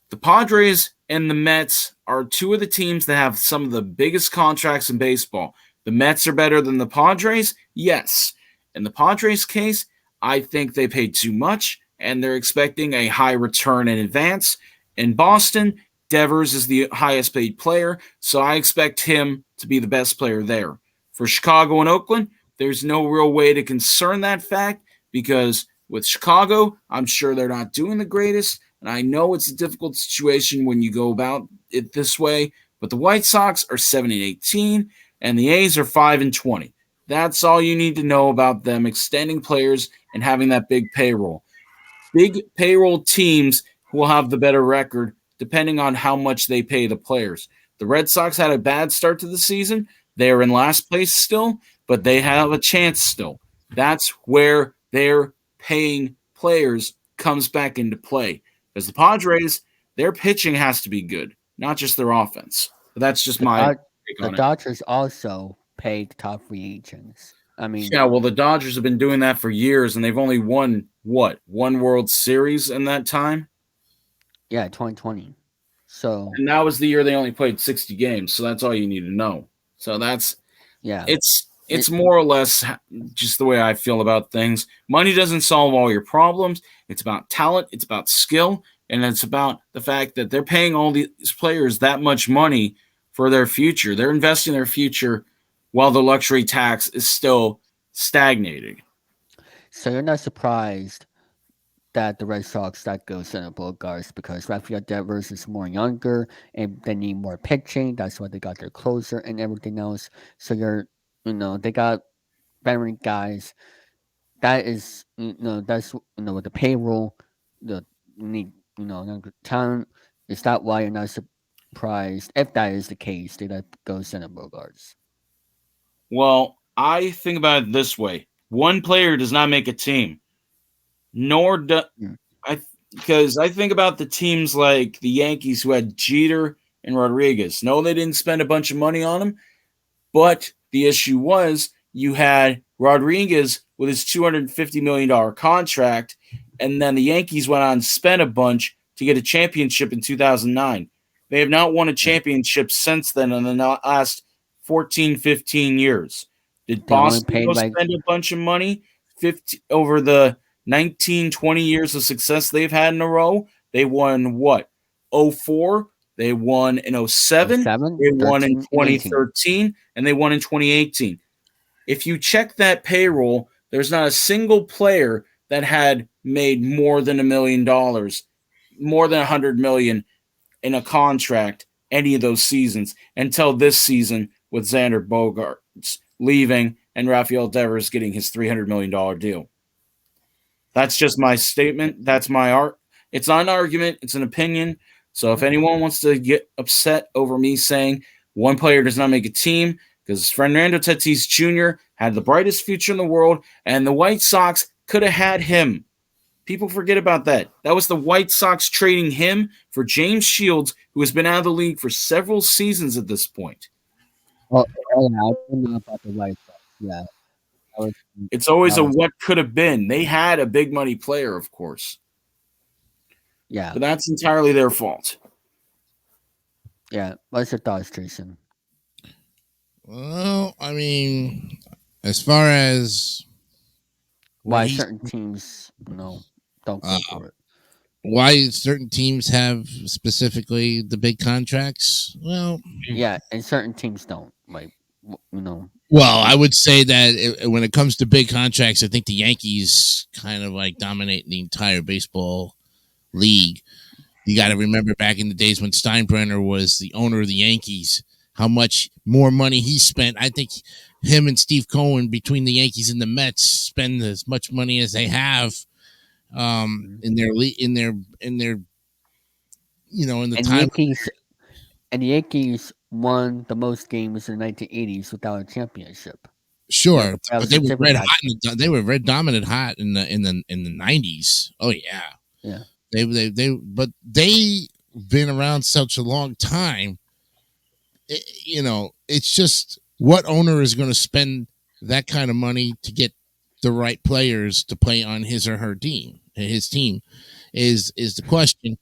the Padres and the Mets are two of the teams that have some of the biggest contracts in baseball. The Mets are better than the Padres? Yes. In the Padres' case, I think they paid too much, and they're expecting a high return in advance. In Boston, Devers is the highest paid player, so I expect him to be the best player there. For Chicago and Oakland, there's no real way to concern that fact, because with Chicago, I'm sure they're not doing the greatest, and I know it's a difficult situation when you go about it this way, but the White Sox are 7-18, and the A's are 5-20. That's all you need to know about them extending players and having that big payroll. Big payroll teams will have the better record depending on how much they pay the players. The Red Sox had a bad start to the season. They are in last place still, but they have a chance still. That's where their paying players comes back into play. Because the Padres, their pitching has to be good, not just their offense. But that's just my take The on it. Dodgers also paid top free agents. I mean, Yeah, well, the Dodgers have been doing that for years, and they've only won, what, one World Series in that time? yeah, 2020. So And that was the year they only played 60 games, so that's all you need to know. So that's yeah, it's more or less just the way I feel about things. Money doesn't solve all your problems. It's about talent, it's about skill, and it's about the fact that they're paying all these players that much money for their future. They're investing their future while the luxury tax is still stagnating. so you're not surprised that the Red Sox that goes in the Bogarts because Rafael Devers is more younger and they need more pitching. That's why they got their closer and everything else. So they got veteran guys. That is, that's with the payroll, the need, younger talent. Is that why you're not surprised if that is the case? They let go Center Bogarts. Well, I think about it this way. One player does not make a team, nor do Mm. I, because I think about the teams like the Yankees who had Jeter and Rodriguez. No, they didn't spend a bunch of money on them, but the issue was you had Rodriguez with his $250 million contract, and then the Yankees went on and spent a bunch to get a championship in 2009. They have not won a Yeah. championship since then in the last 14, 15 years. Did They only Boston paid go like spend a bunch of money 50, over the 19, 20 years of success they've had in a row? They won what? 04, they won in 07, 07, they won in 13, and 18. 2013, and they won in 2018. If you check that payroll, there's not a single player that had made more than $1 million, more than 100 million in a contract any of those seasons until this season with Xander Bogaerts leaving and Rafael Devers getting his $300 million deal. That's just my statement. That's my art. It's not an argument, it's an opinion. So if anyone wants to get upset over me saying one player does not make a team, because Fernando Tatis Jr. had the brightest future in the world, and the White Sox could have had him. People forget about that. That was the White Sox trading him for James Shields, who has been out of the league for several seasons at this point. Oh yeah, I don't know about the White Sox. Yeah, that was It's always that a was what could have been. They had a big money player, of course, yeah, but that's entirely their fault. yeah. What's your thoughts, Jason? Well, I mean, as far as Why he's certain teams, don't go for it? why certain teams have specifically the big contracts, well, Yeah, and certain teams don't. Like, Well, I would say that when it comes to big contracts, I think the Yankees kind of like dominate the entire baseball league. You got to remember back in the days when Steinbrenner was the owner of the Yankees, how much more money he spent. I think him and Steve Cohen between the Yankees and the Mets spend as much money as they have in their in the And time. the Yankees won the most games in the 1980s without a championship. Sure, That but was they were specific red that. hot. They were red dominant hot in the 90s. Oh yeah, Yeah, but they've been around such a long time. It's just what owner is going to spend that kind of money to get the right players to play on his or her team. His team is the question,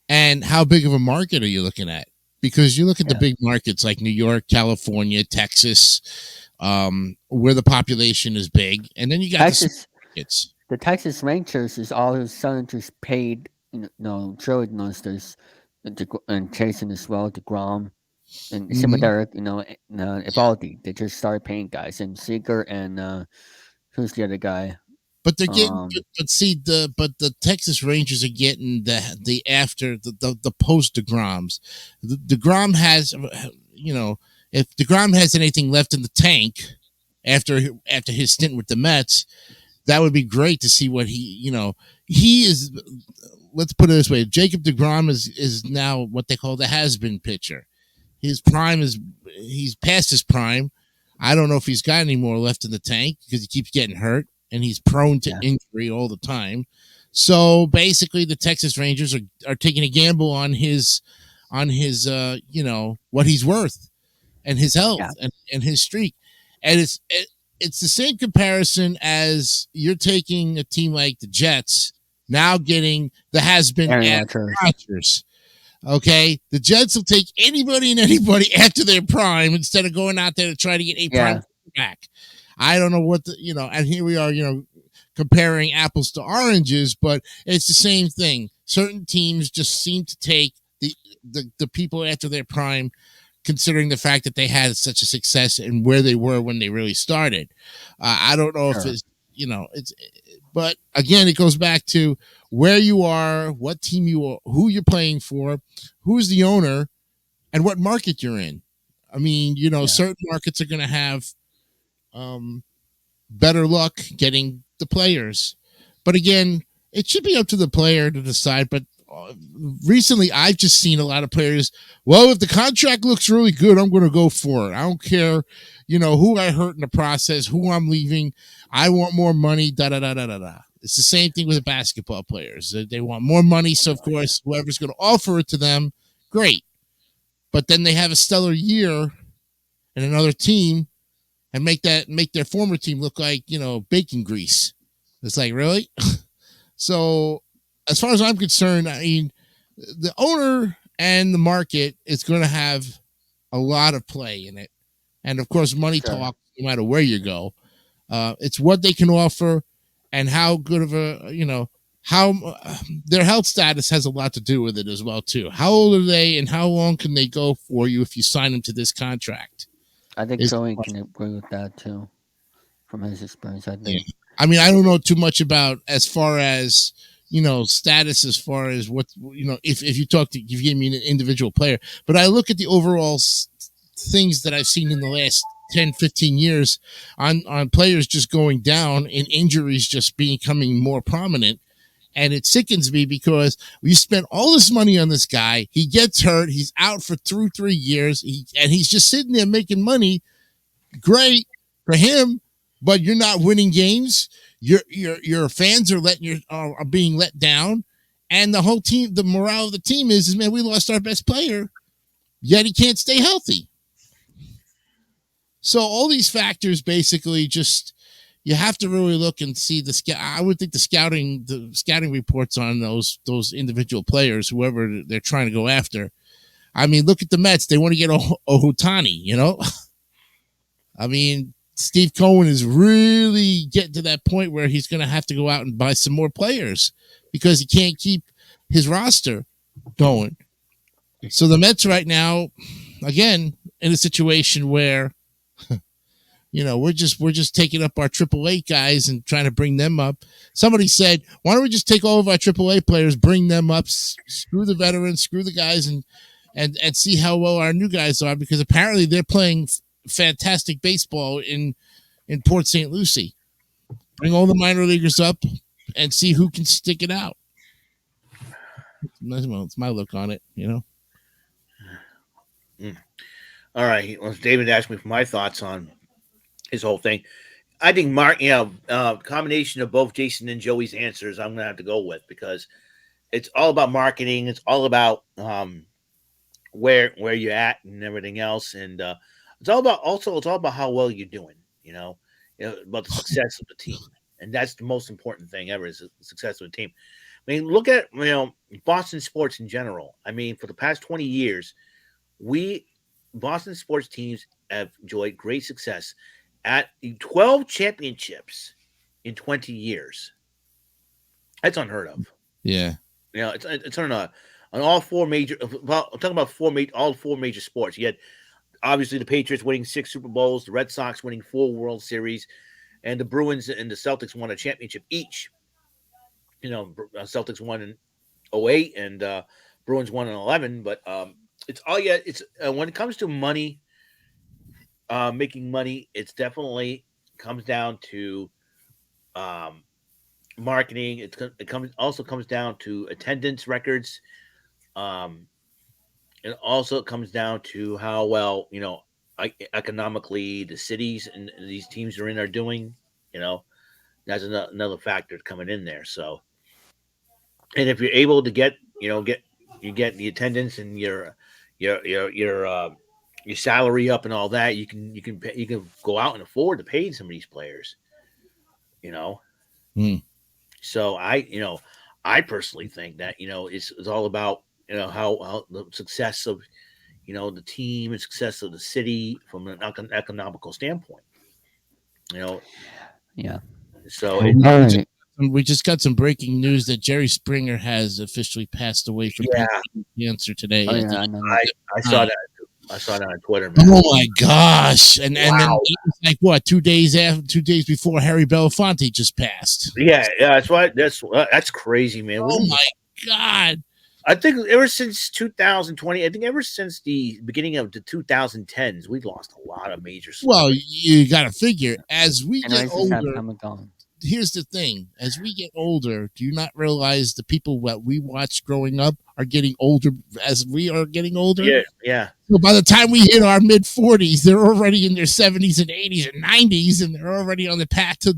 and how big of a market are you looking at? Because you look at the yeah. big markets like New York, California, Texas, where the population is big, and then you got the small Texas, markets. the Texas Rangers is all whose senators paid. Joey Nosters and Jason as well, DeGrom and same with Mhm. Derek. Evaldi. They just started paying guys and Seeger and who's the other guy? But they're getting, Um, but see the Texas Rangers are getting the after the post Degroms. Degrom has, if Degrom has anything left in the tank after his stint with the Mets, that would be great to see what he is. Let's put it this way: Jacob Degrom is now what they call the has been pitcher. His prime is he's past his prime. I don't know if he's got any more left in the tank because he keeps getting hurt and he's prone to yeah, injury all the time. So basically, the Texas Rangers are taking a gamble on his what he's worth and his yeah. health and his streak, and it's the same comparison as you're taking a team like the Jets now getting the has been Aaron Aaron Rodgers. Rodgers. Okay, the Jets will take anybody and anybody after their prime instead of going out there to try to get a prime Yeah, back. I don't know what and here we are, comparing apples to oranges, but it's the same thing. Certain teams just seem to take the people after their prime, considering the fact that they had such a success and where they were when they really started. I don't know if sure. it's, but again, it goes back to where you are, what team you are, who you're playing for, who's the owner, and what market you're in. I mean, Yeah, certain markets are going to have um, better luck getting the players, but again, it should be up to the player to decide. But recently, I've just seen a lot of players. Well, if the contract looks really good, I'm going to go for it. I don't care, who I hurt in the process, who I'm leaving. I want more money. Da da da da da da. It's the same thing with the basketball players. They want more money, so of course, whoever's going to offer it to them, great. But then they have a stellar year in another team and make their former team look like bacon grease. It's like, really. So, as far as I'm concerned, I mean, the owner and the market is going to have a lot of play in it, and of course, money sure. talk no matter where you go. It's what they can offer, and how good of how their health status has a lot to do with it as well too. How old are they, and how long can they go for you if you sign them to this contract? I think Is Joey can agree with that too, from his experience. I Yeah. think. I mean, I don't know too much about as far as status, as far as what if you talk to you gave me an individual player, but I look at the overall things that I've seen in the last 10, 15 years on players just going down and injuries just becoming more prominent. And it sickens me because we spent all this money on this guy. He gets hurt. He's out for 3 years. And he's just sitting there making money. Great for him, but you're not winning games. Your fans are being let down, and the whole team, the morale of the team is man, we lost our best player, yet he can't stay healthy. So all these factors basically just you have to really look and see the scout. I would think the scouting reports on those individual players, whoever they're trying to go after. I mean, look at the Mets. They want to get Ohutani, I mean, Steve Cohen is really getting to that point where he's going to have to go out and buy some more players because he can't keep his roster going. So the Mets right now, again, in a situation where we're just taking up our AAA guys and trying to bring them up. Somebody said, why don't we just take all of our AAA players, bring them up, screw the veterans, screw the guys, and see how well our new guys are, because apparently they're playing fantastic baseball in Port St. Lucie. Bring all the minor leaguers up and see who can stick it out. Well, it's my look on it, All right. Well, David asked me for my thoughts on his whole thing. I think combination of both Jason and Joey's answers, I'm gonna have to go with, because it's all about marketing. It's all about where you're at and everything else, and it's all about how well you're doing. About the success of the team, and that's the most important thing ever, is the success of the team. I mean, look at Boston sports in general. I mean, for the past 20 years, Boston sports teams have enjoyed great success at 12 championships in 20 years. That's unheard of. Yeah. It's unheard of. On all four major, well, I'm talking about all four major sports. You had obviously the Patriots winning 6 Super Bowls, the Red Sox winning 4 World Series, and the Bruins and the Celtics won a championship each. Celtics won in 08 and Bruins won in 11. But it's when it comes to money, making money, it's definitely comes down to marketing. It comes down to attendance records. It also comes down to how well economically the cities and these teams are doing. That's another factor coming in there. So, and if you're able to get the attendance and your salary up and all that, you can go out and afford to pay some of these players. So I personally think that it's all about how the success of the team and success of the city from an economical standpoint. Yeah. So we just got some breaking news that Jerry Springer has officially passed away from cancer today. Oh, yeah, I know that. I saw that. I saw that on Twitter, man. Oh my gosh! And then it was like what 2 days before Harry Belafonte just passed. Yeah, that's right. That's crazy, man. Oh my god! I think ever since 2020, I think ever since the beginning of the 2010s, we've lost a lot of major. Well, you got to figure as we get older. Here's the thing: as we get older, do you not realize the people that we watched growing up are getting older as we are getting older? Yeah. So by the time we hit our mid 40s, they're already in their 70s and 80s and 90s, and they're already on the path to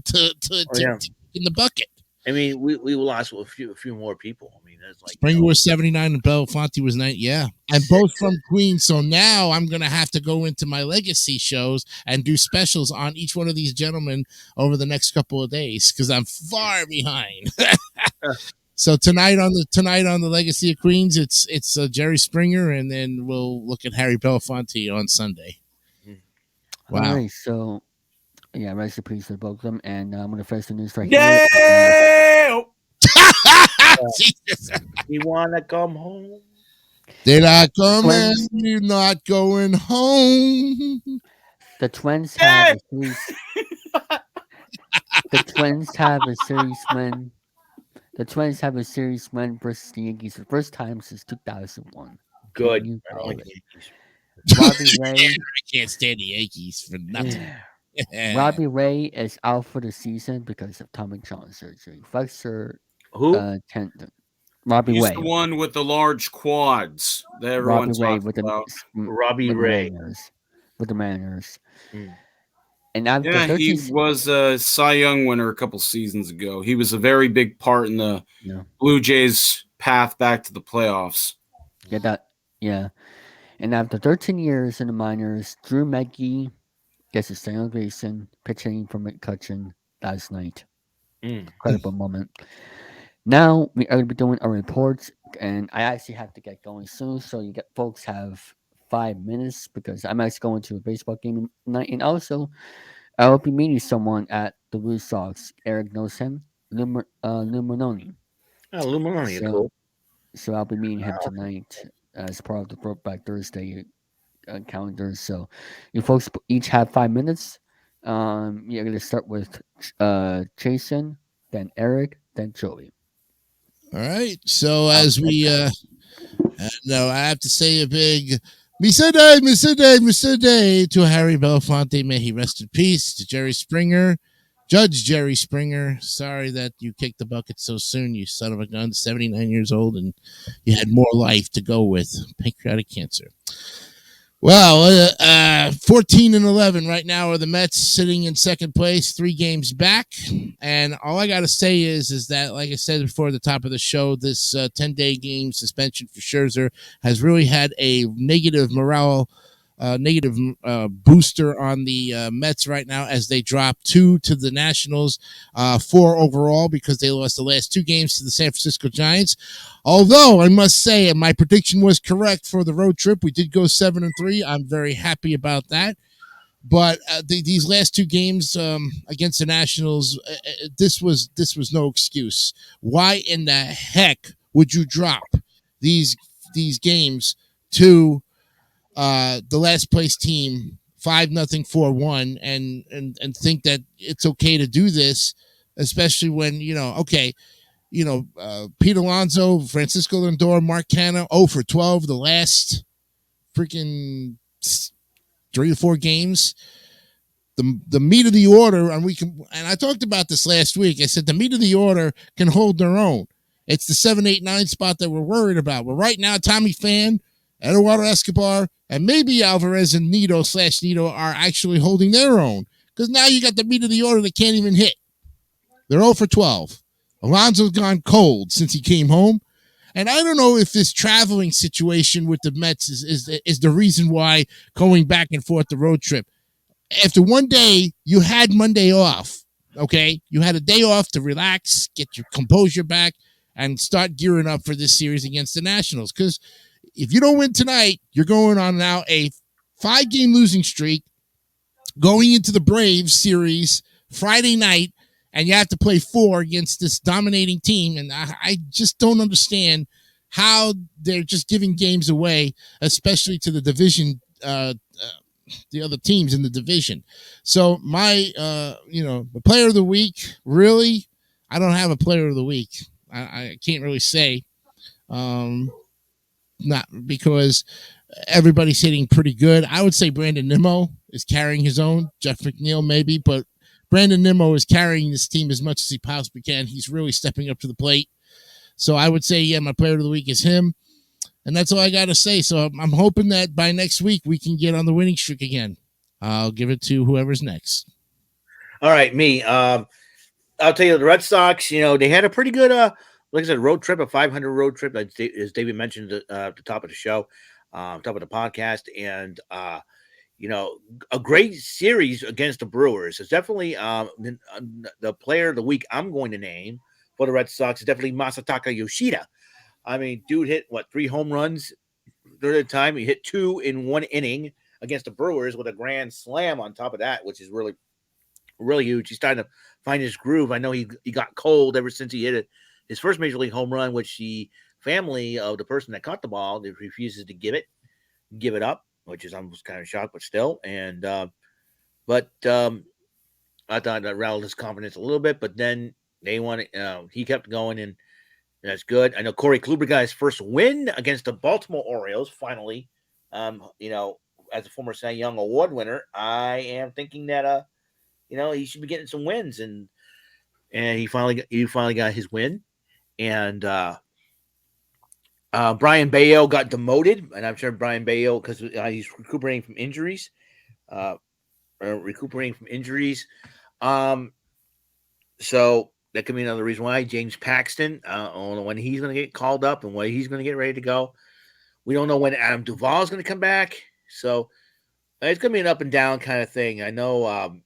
in the bucket. I mean, we lost a few more people. I mean, that's like Springer was 79 and Belafonte was 90. Yeah, and both from Queens. So now I'm gonna have to go into my legacy shows and do specials on each one of these gentlemen over the next couple of days because I'm far behind. So tonight on the Legacy of Queens, it's Jerry Springer, and then we'll look at Harry Belafonte on Sunday. Wow! All right, so. Yeah, rest in peace to both of them. And I'm going to face the news right here. You want to come home? Did I come in? You're not going home. The Twins have a series. The Twins have a series win. The Twins have a series win versus the Yankees for the first time since 2001. Good. Robbie Ray. I can't stand the Yankees for nothing. Robbie Ray is out for the season because of Tommy John surgery. Flexor tendon. Robbie He's Ray. The one with the large quads that everyone's talking about. Robbie Ray. With the Mariners. And he was a Cy Young winner a couple seasons ago. He was a very big part in the Blue Jays' path back to the playoffs. Yeah. And after 13 years in the minors, Drew Mackey gets a standing ovation, pitching from McCutcheon last night. Incredible moment. Now we are going to be doing our reports, and I actually have to get going soon. So folks have 5 minutes because I'm actually going to a baseball game tonight, and also I will be meeting someone at the Blue Sox. Eric knows him, Luminoni. Oh, Luminoni, cool. So I'll be meeting him tonight as part of the Throwback Thursday calendar. So you folks each have 5 minutes. You're gonna start with Jason, then Eric, then Joey. All right. So as we no, I have to say a big Mr. Day to Harry Belafonte. May he rest in peace. To Jerry Springer, Judge Jerry Springer. Sorry that you kicked the bucket so soon, you son of a gun. 79 years old, and you had more life to go with. Pancreatic cancer. Well, 14-11 right now are the Mets sitting in second place, 3 games back. And all I got to say is that, like I said before at the top of the show, this 10-day game suspension for Scherzer has really had a negative morale, negative booster on the Mets right now as they drop 2 to the Nationals, 4 overall because they lost the last 2 games to the San Francisco Giants. Although I must say, and my prediction was correct for the road trip, we did go 7-3. I'm very happy about that. But these last 2 games against the Nationals, this was no excuse. Why in the heck would you drop these games to the last place team 5-0, 4-1, and think that it's okay to do this, especially when Pete Alonso, Francisco Lindor, Mark Canha, 0 for 12 the last freaking 3 or 4 games. The meat of the order, and I talked about this last week. I said the meat of the order can hold their own. It's the 7, 8, 9 spot that we're worried about. But right now, Tommy Pham, Eduardo Escobar, and maybe Alvarez and Nito are actually holding their own. Because now you got the meat of the order that can't even hit. They're 0 for 12. Alonso's gone cold since he came home. And I don't know if this traveling situation with the Mets is the reason why going back and forth the road trip. After one day, you had Monday off, okay? You had a day off to relax, get your composure back, and start gearing up for this series against the Nationals. Because if you don't win tonight, you're going on now a 5-game losing streak, going into the Braves series Friday night, and you have to play 4 against this dominating team. And I just don't understand how they're just giving games away, especially to the division the other teams in the division. So my, the player of the week, really, I don't have a player of the week. I can't really say, not because everybody's hitting pretty good. I would say Brandon Nimmo is carrying his own. Jeff McNeil maybe, but Brandon Nimmo is carrying this team as much as he possibly can. He's really stepping up to the plate. So I would say, yeah, my player of the week is him. And that's all I got to say. So I'm hoping that by next week we can get on the winning streak again. I'll give it to whoever's next. All right, me. I'll tell you, the Red Sox, they had a pretty good, like I said, road trip, a 500 road trip, as David mentioned at the top of the show, top of the podcast. And, a great series against the Brewers. It's definitely the player of the week I'm going to name for the Red Sox is definitely Masataka Yoshida. I mean, dude hit, 3 home runs during the time. He hit 2 in 1 inning against the Brewers with a grand slam on top of that, which is really, really huge. He's starting to find his groove. I know he got cold ever since he hit it. His first major league home run, which the family of the person that caught the ball refuses to give it up, which is, I was kind of shocked, but still. And I thought that rattled his confidence a little bit, but then he kept going, and that's good. I know Corey Kluber got his first win against the Baltimore Orioles. Finally, as a former Cy Young Award winner, I am thinking that he should be getting some wins, and he finally got his win. And Brian Bayo got demoted, and I'm sure Brian Bayo, because he's recuperating from injuries. So that could be another reason why. James Paxton, I don't know when he's going to get called up and when he's going to get ready to go. We don't know when Adam Duvall is going to come back. So it's going to be an up and down kind of thing. I know,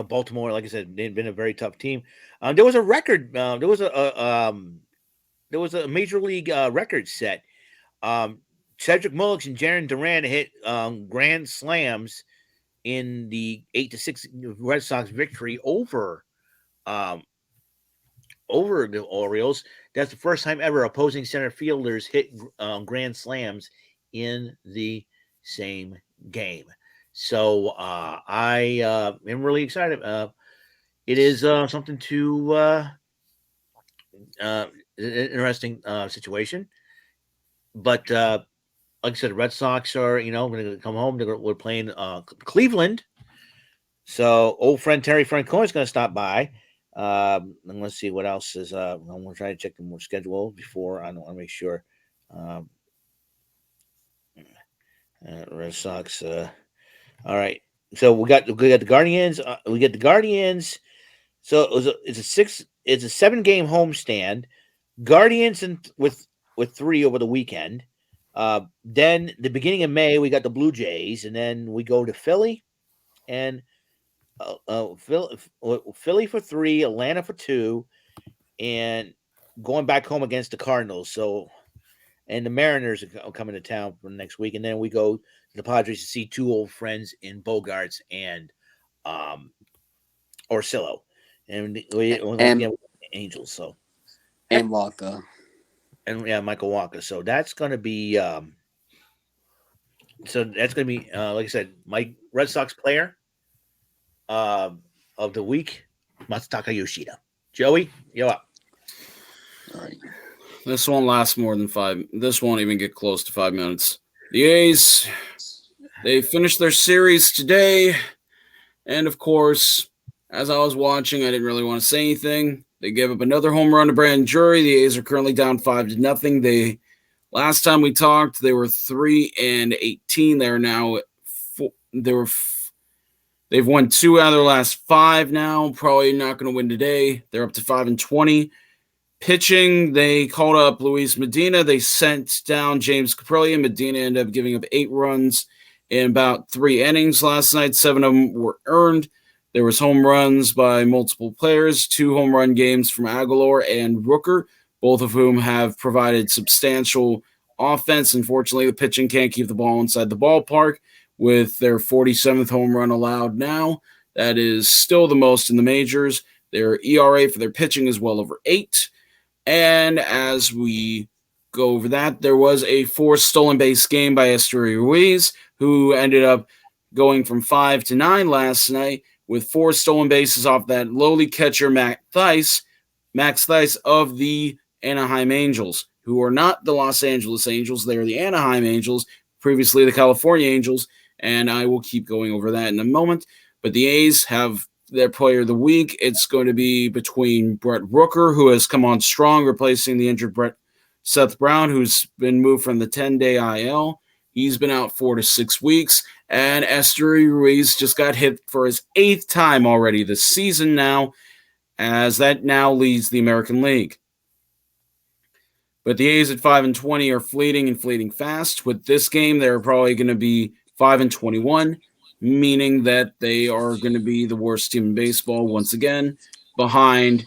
Baltimore, like I said, they've been a very tough team. There was a record. There was a major league record set. Cedric Mullins and Jarren Duran hit grand slams in the 8-6 Red Sox victory over the Orioles. That's the first time ever opposing center fielders hit grand slams in the same game. So I am really excited. It is something to an interesting situation. But like I said, the Red Sox are going to come home. We're playing Cleveland. So old friend Terry Francona is going to stop by. And let's see what else is. I'm going to try to check the more schedule before. I don't want to make sure. Um, Red Sox. All right. So we got the Guardians. We get the Guardians. So it's a 7-game homestand. Guardians and with 3 over the weekend. Then the beginning of May we got the Blue Jays, and then we go to Philly and Philly for 3, Atlanta for 2, and going back home against the Cardinals. So, and the Mariners are coming to town for the next week, and then we go to the Padres to see 2 old friends in Bogarts and Orsillo, and we once again Angels. So and Walker. And yeah, Michael Walker. So that's going to be like I said, my Red Sox player of the week, Masataka Yoshida. Joey, you're up. All right. This won't last more than 5. This won't even get close to 5 minutes. The A's, they finished their series today, and of course, as I was watching, I didn't really want to say anything. They gave up another home run to Brandon Drury. The A's are currently down 5-0. Last time we talked, they were 3-18. They're now they've won 2 out of their last 5 now. Probably not going to win today. They're up to 5-20. Pitching, they called up Luis Medina. They sent down James Caprilli, and Medina ended up giving up 8 runs in about 3 innings last night. 7 of them were earned. There was home runs by multiple players, 2 home run games from Aguilar and Rooker, both of whom have provided substantial offense. Unfortunately, the pitching can't keep the ball inside the ballpark with their 47th home run allowed now. That is still the most in the majors. Their ERA for their pitching is well over 8. And as we go over that, there was a 4 stolen base game by Esteury Ruiz, who ended up going from 5 to 9 last night with 4 stolen bases off that lowly catcher, Max Thaiss of the Anaheim Angels, who are not the Los Angeles Angels. They are the Anaheim Angels, previously the California Angels, and I will keep going over that in a moment. But the A's have their player of the week. It's going to be between Brett Rooker, who has come on strong, replacing the injured Seth Brown, who's been moved from the 10-day IL. He's been out 4 to 6 weeks. And Esteury Ruiz just got hit for his 8th time already this season now, as that now leads the American League. But the A's at 5-20 are fleeting fast. With this game, they're probably going to be 5-21, meaning that they are going to be the worst team in baseball once again, behind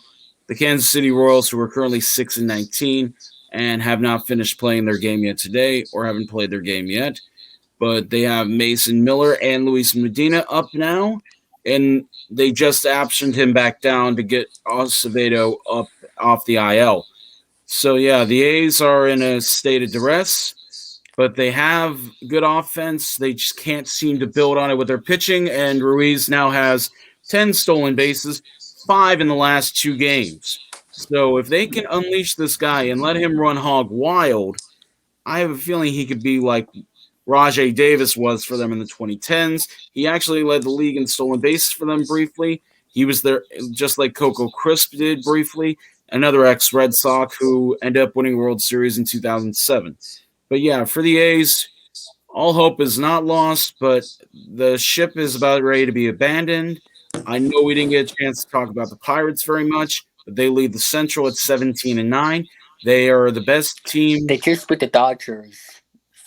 the Kansas City Royals, who are currently 6-19 and have not finished playing their game yet today, or haven't played their game yet. But they have Mason Miller and Luis Medina up now, and they just optioned him back down to get Acevedo up off the IL. So, yeah, the A's are in a state of duress, but they have good offense. They just can't seem to build on it with their pitching, and Ruiz now has 10 stolen bases, 5 in the last 2 games. So if they can unleash this guy and let him run hog wild, I have a feeling he could be like Rajai Davis was for them in the 2010s. He actually led the league in stolen bases for them briefly. He was there just like Coco Crisp did briefly, another ex-Red Sox who ended up winning World Series in 2007. But yeah, for the A's, all hope is not lost, but the ship is about ready to be abandoned. I know we didn't get a chance to talk about the Pirates very much, but they lead the Central at 17-9. They are the best team. They just beat the Dodgers.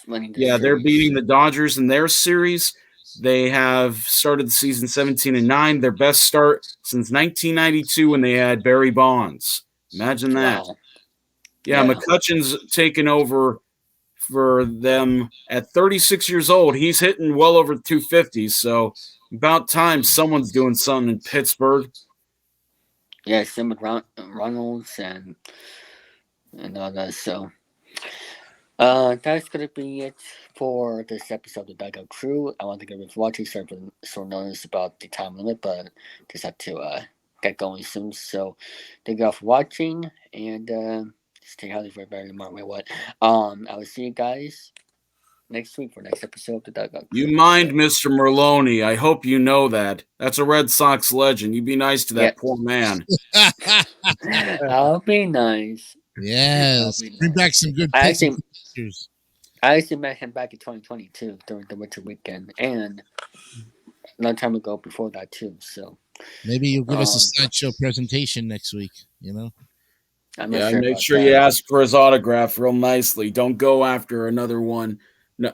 They're beating the Dodgers in their series. They have started the season 17-9, their best start since 1992 when they had Barry Bonds. Imagine that. Wow. Yeah, McCutcheon's taken over for them at 36 years old. He's hitting well over 250, so about time someone's doing something in Pittsburgh. Yeah, same with Reynolds and all that. So, That's gonna be it for this episode of the Dugout Crew. I want to give you for watching. Sorry for short notice about the time limit, but just have to get going soon. So thank you all for watching, and stay healthy for everybody. No matter what. I will see you guys next week for next episode of the Dugout Crew. You mind, Mr. Merloni. I hope you know that. That's a Red Sox legend. You be nice to that Yeah. poor man. I'll be nice. Yes. Bring back some good I pictures. actually met him back in 2022 during the winter weekend, and a long time ago before that too. So maybe you'll give us a slideshow presentation next week. You know. Yeah, make sure you ask for his autograph real nicely. Don't go after another one. No,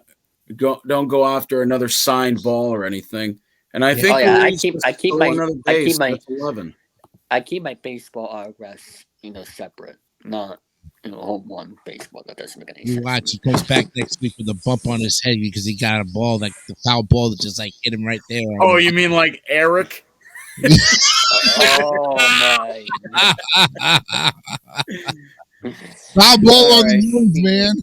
don't go after another signed ball or anything. And I think I keep my 11. I keep my baseball autographs, separate, not home one baseball. That doesn't make any sense. You watch, he comes back next week with a bump on his head because he got a ball, like the foul ball that just like hit him right there. Oh, you mean like Eric? Oh my! Foul ball on the moves, man.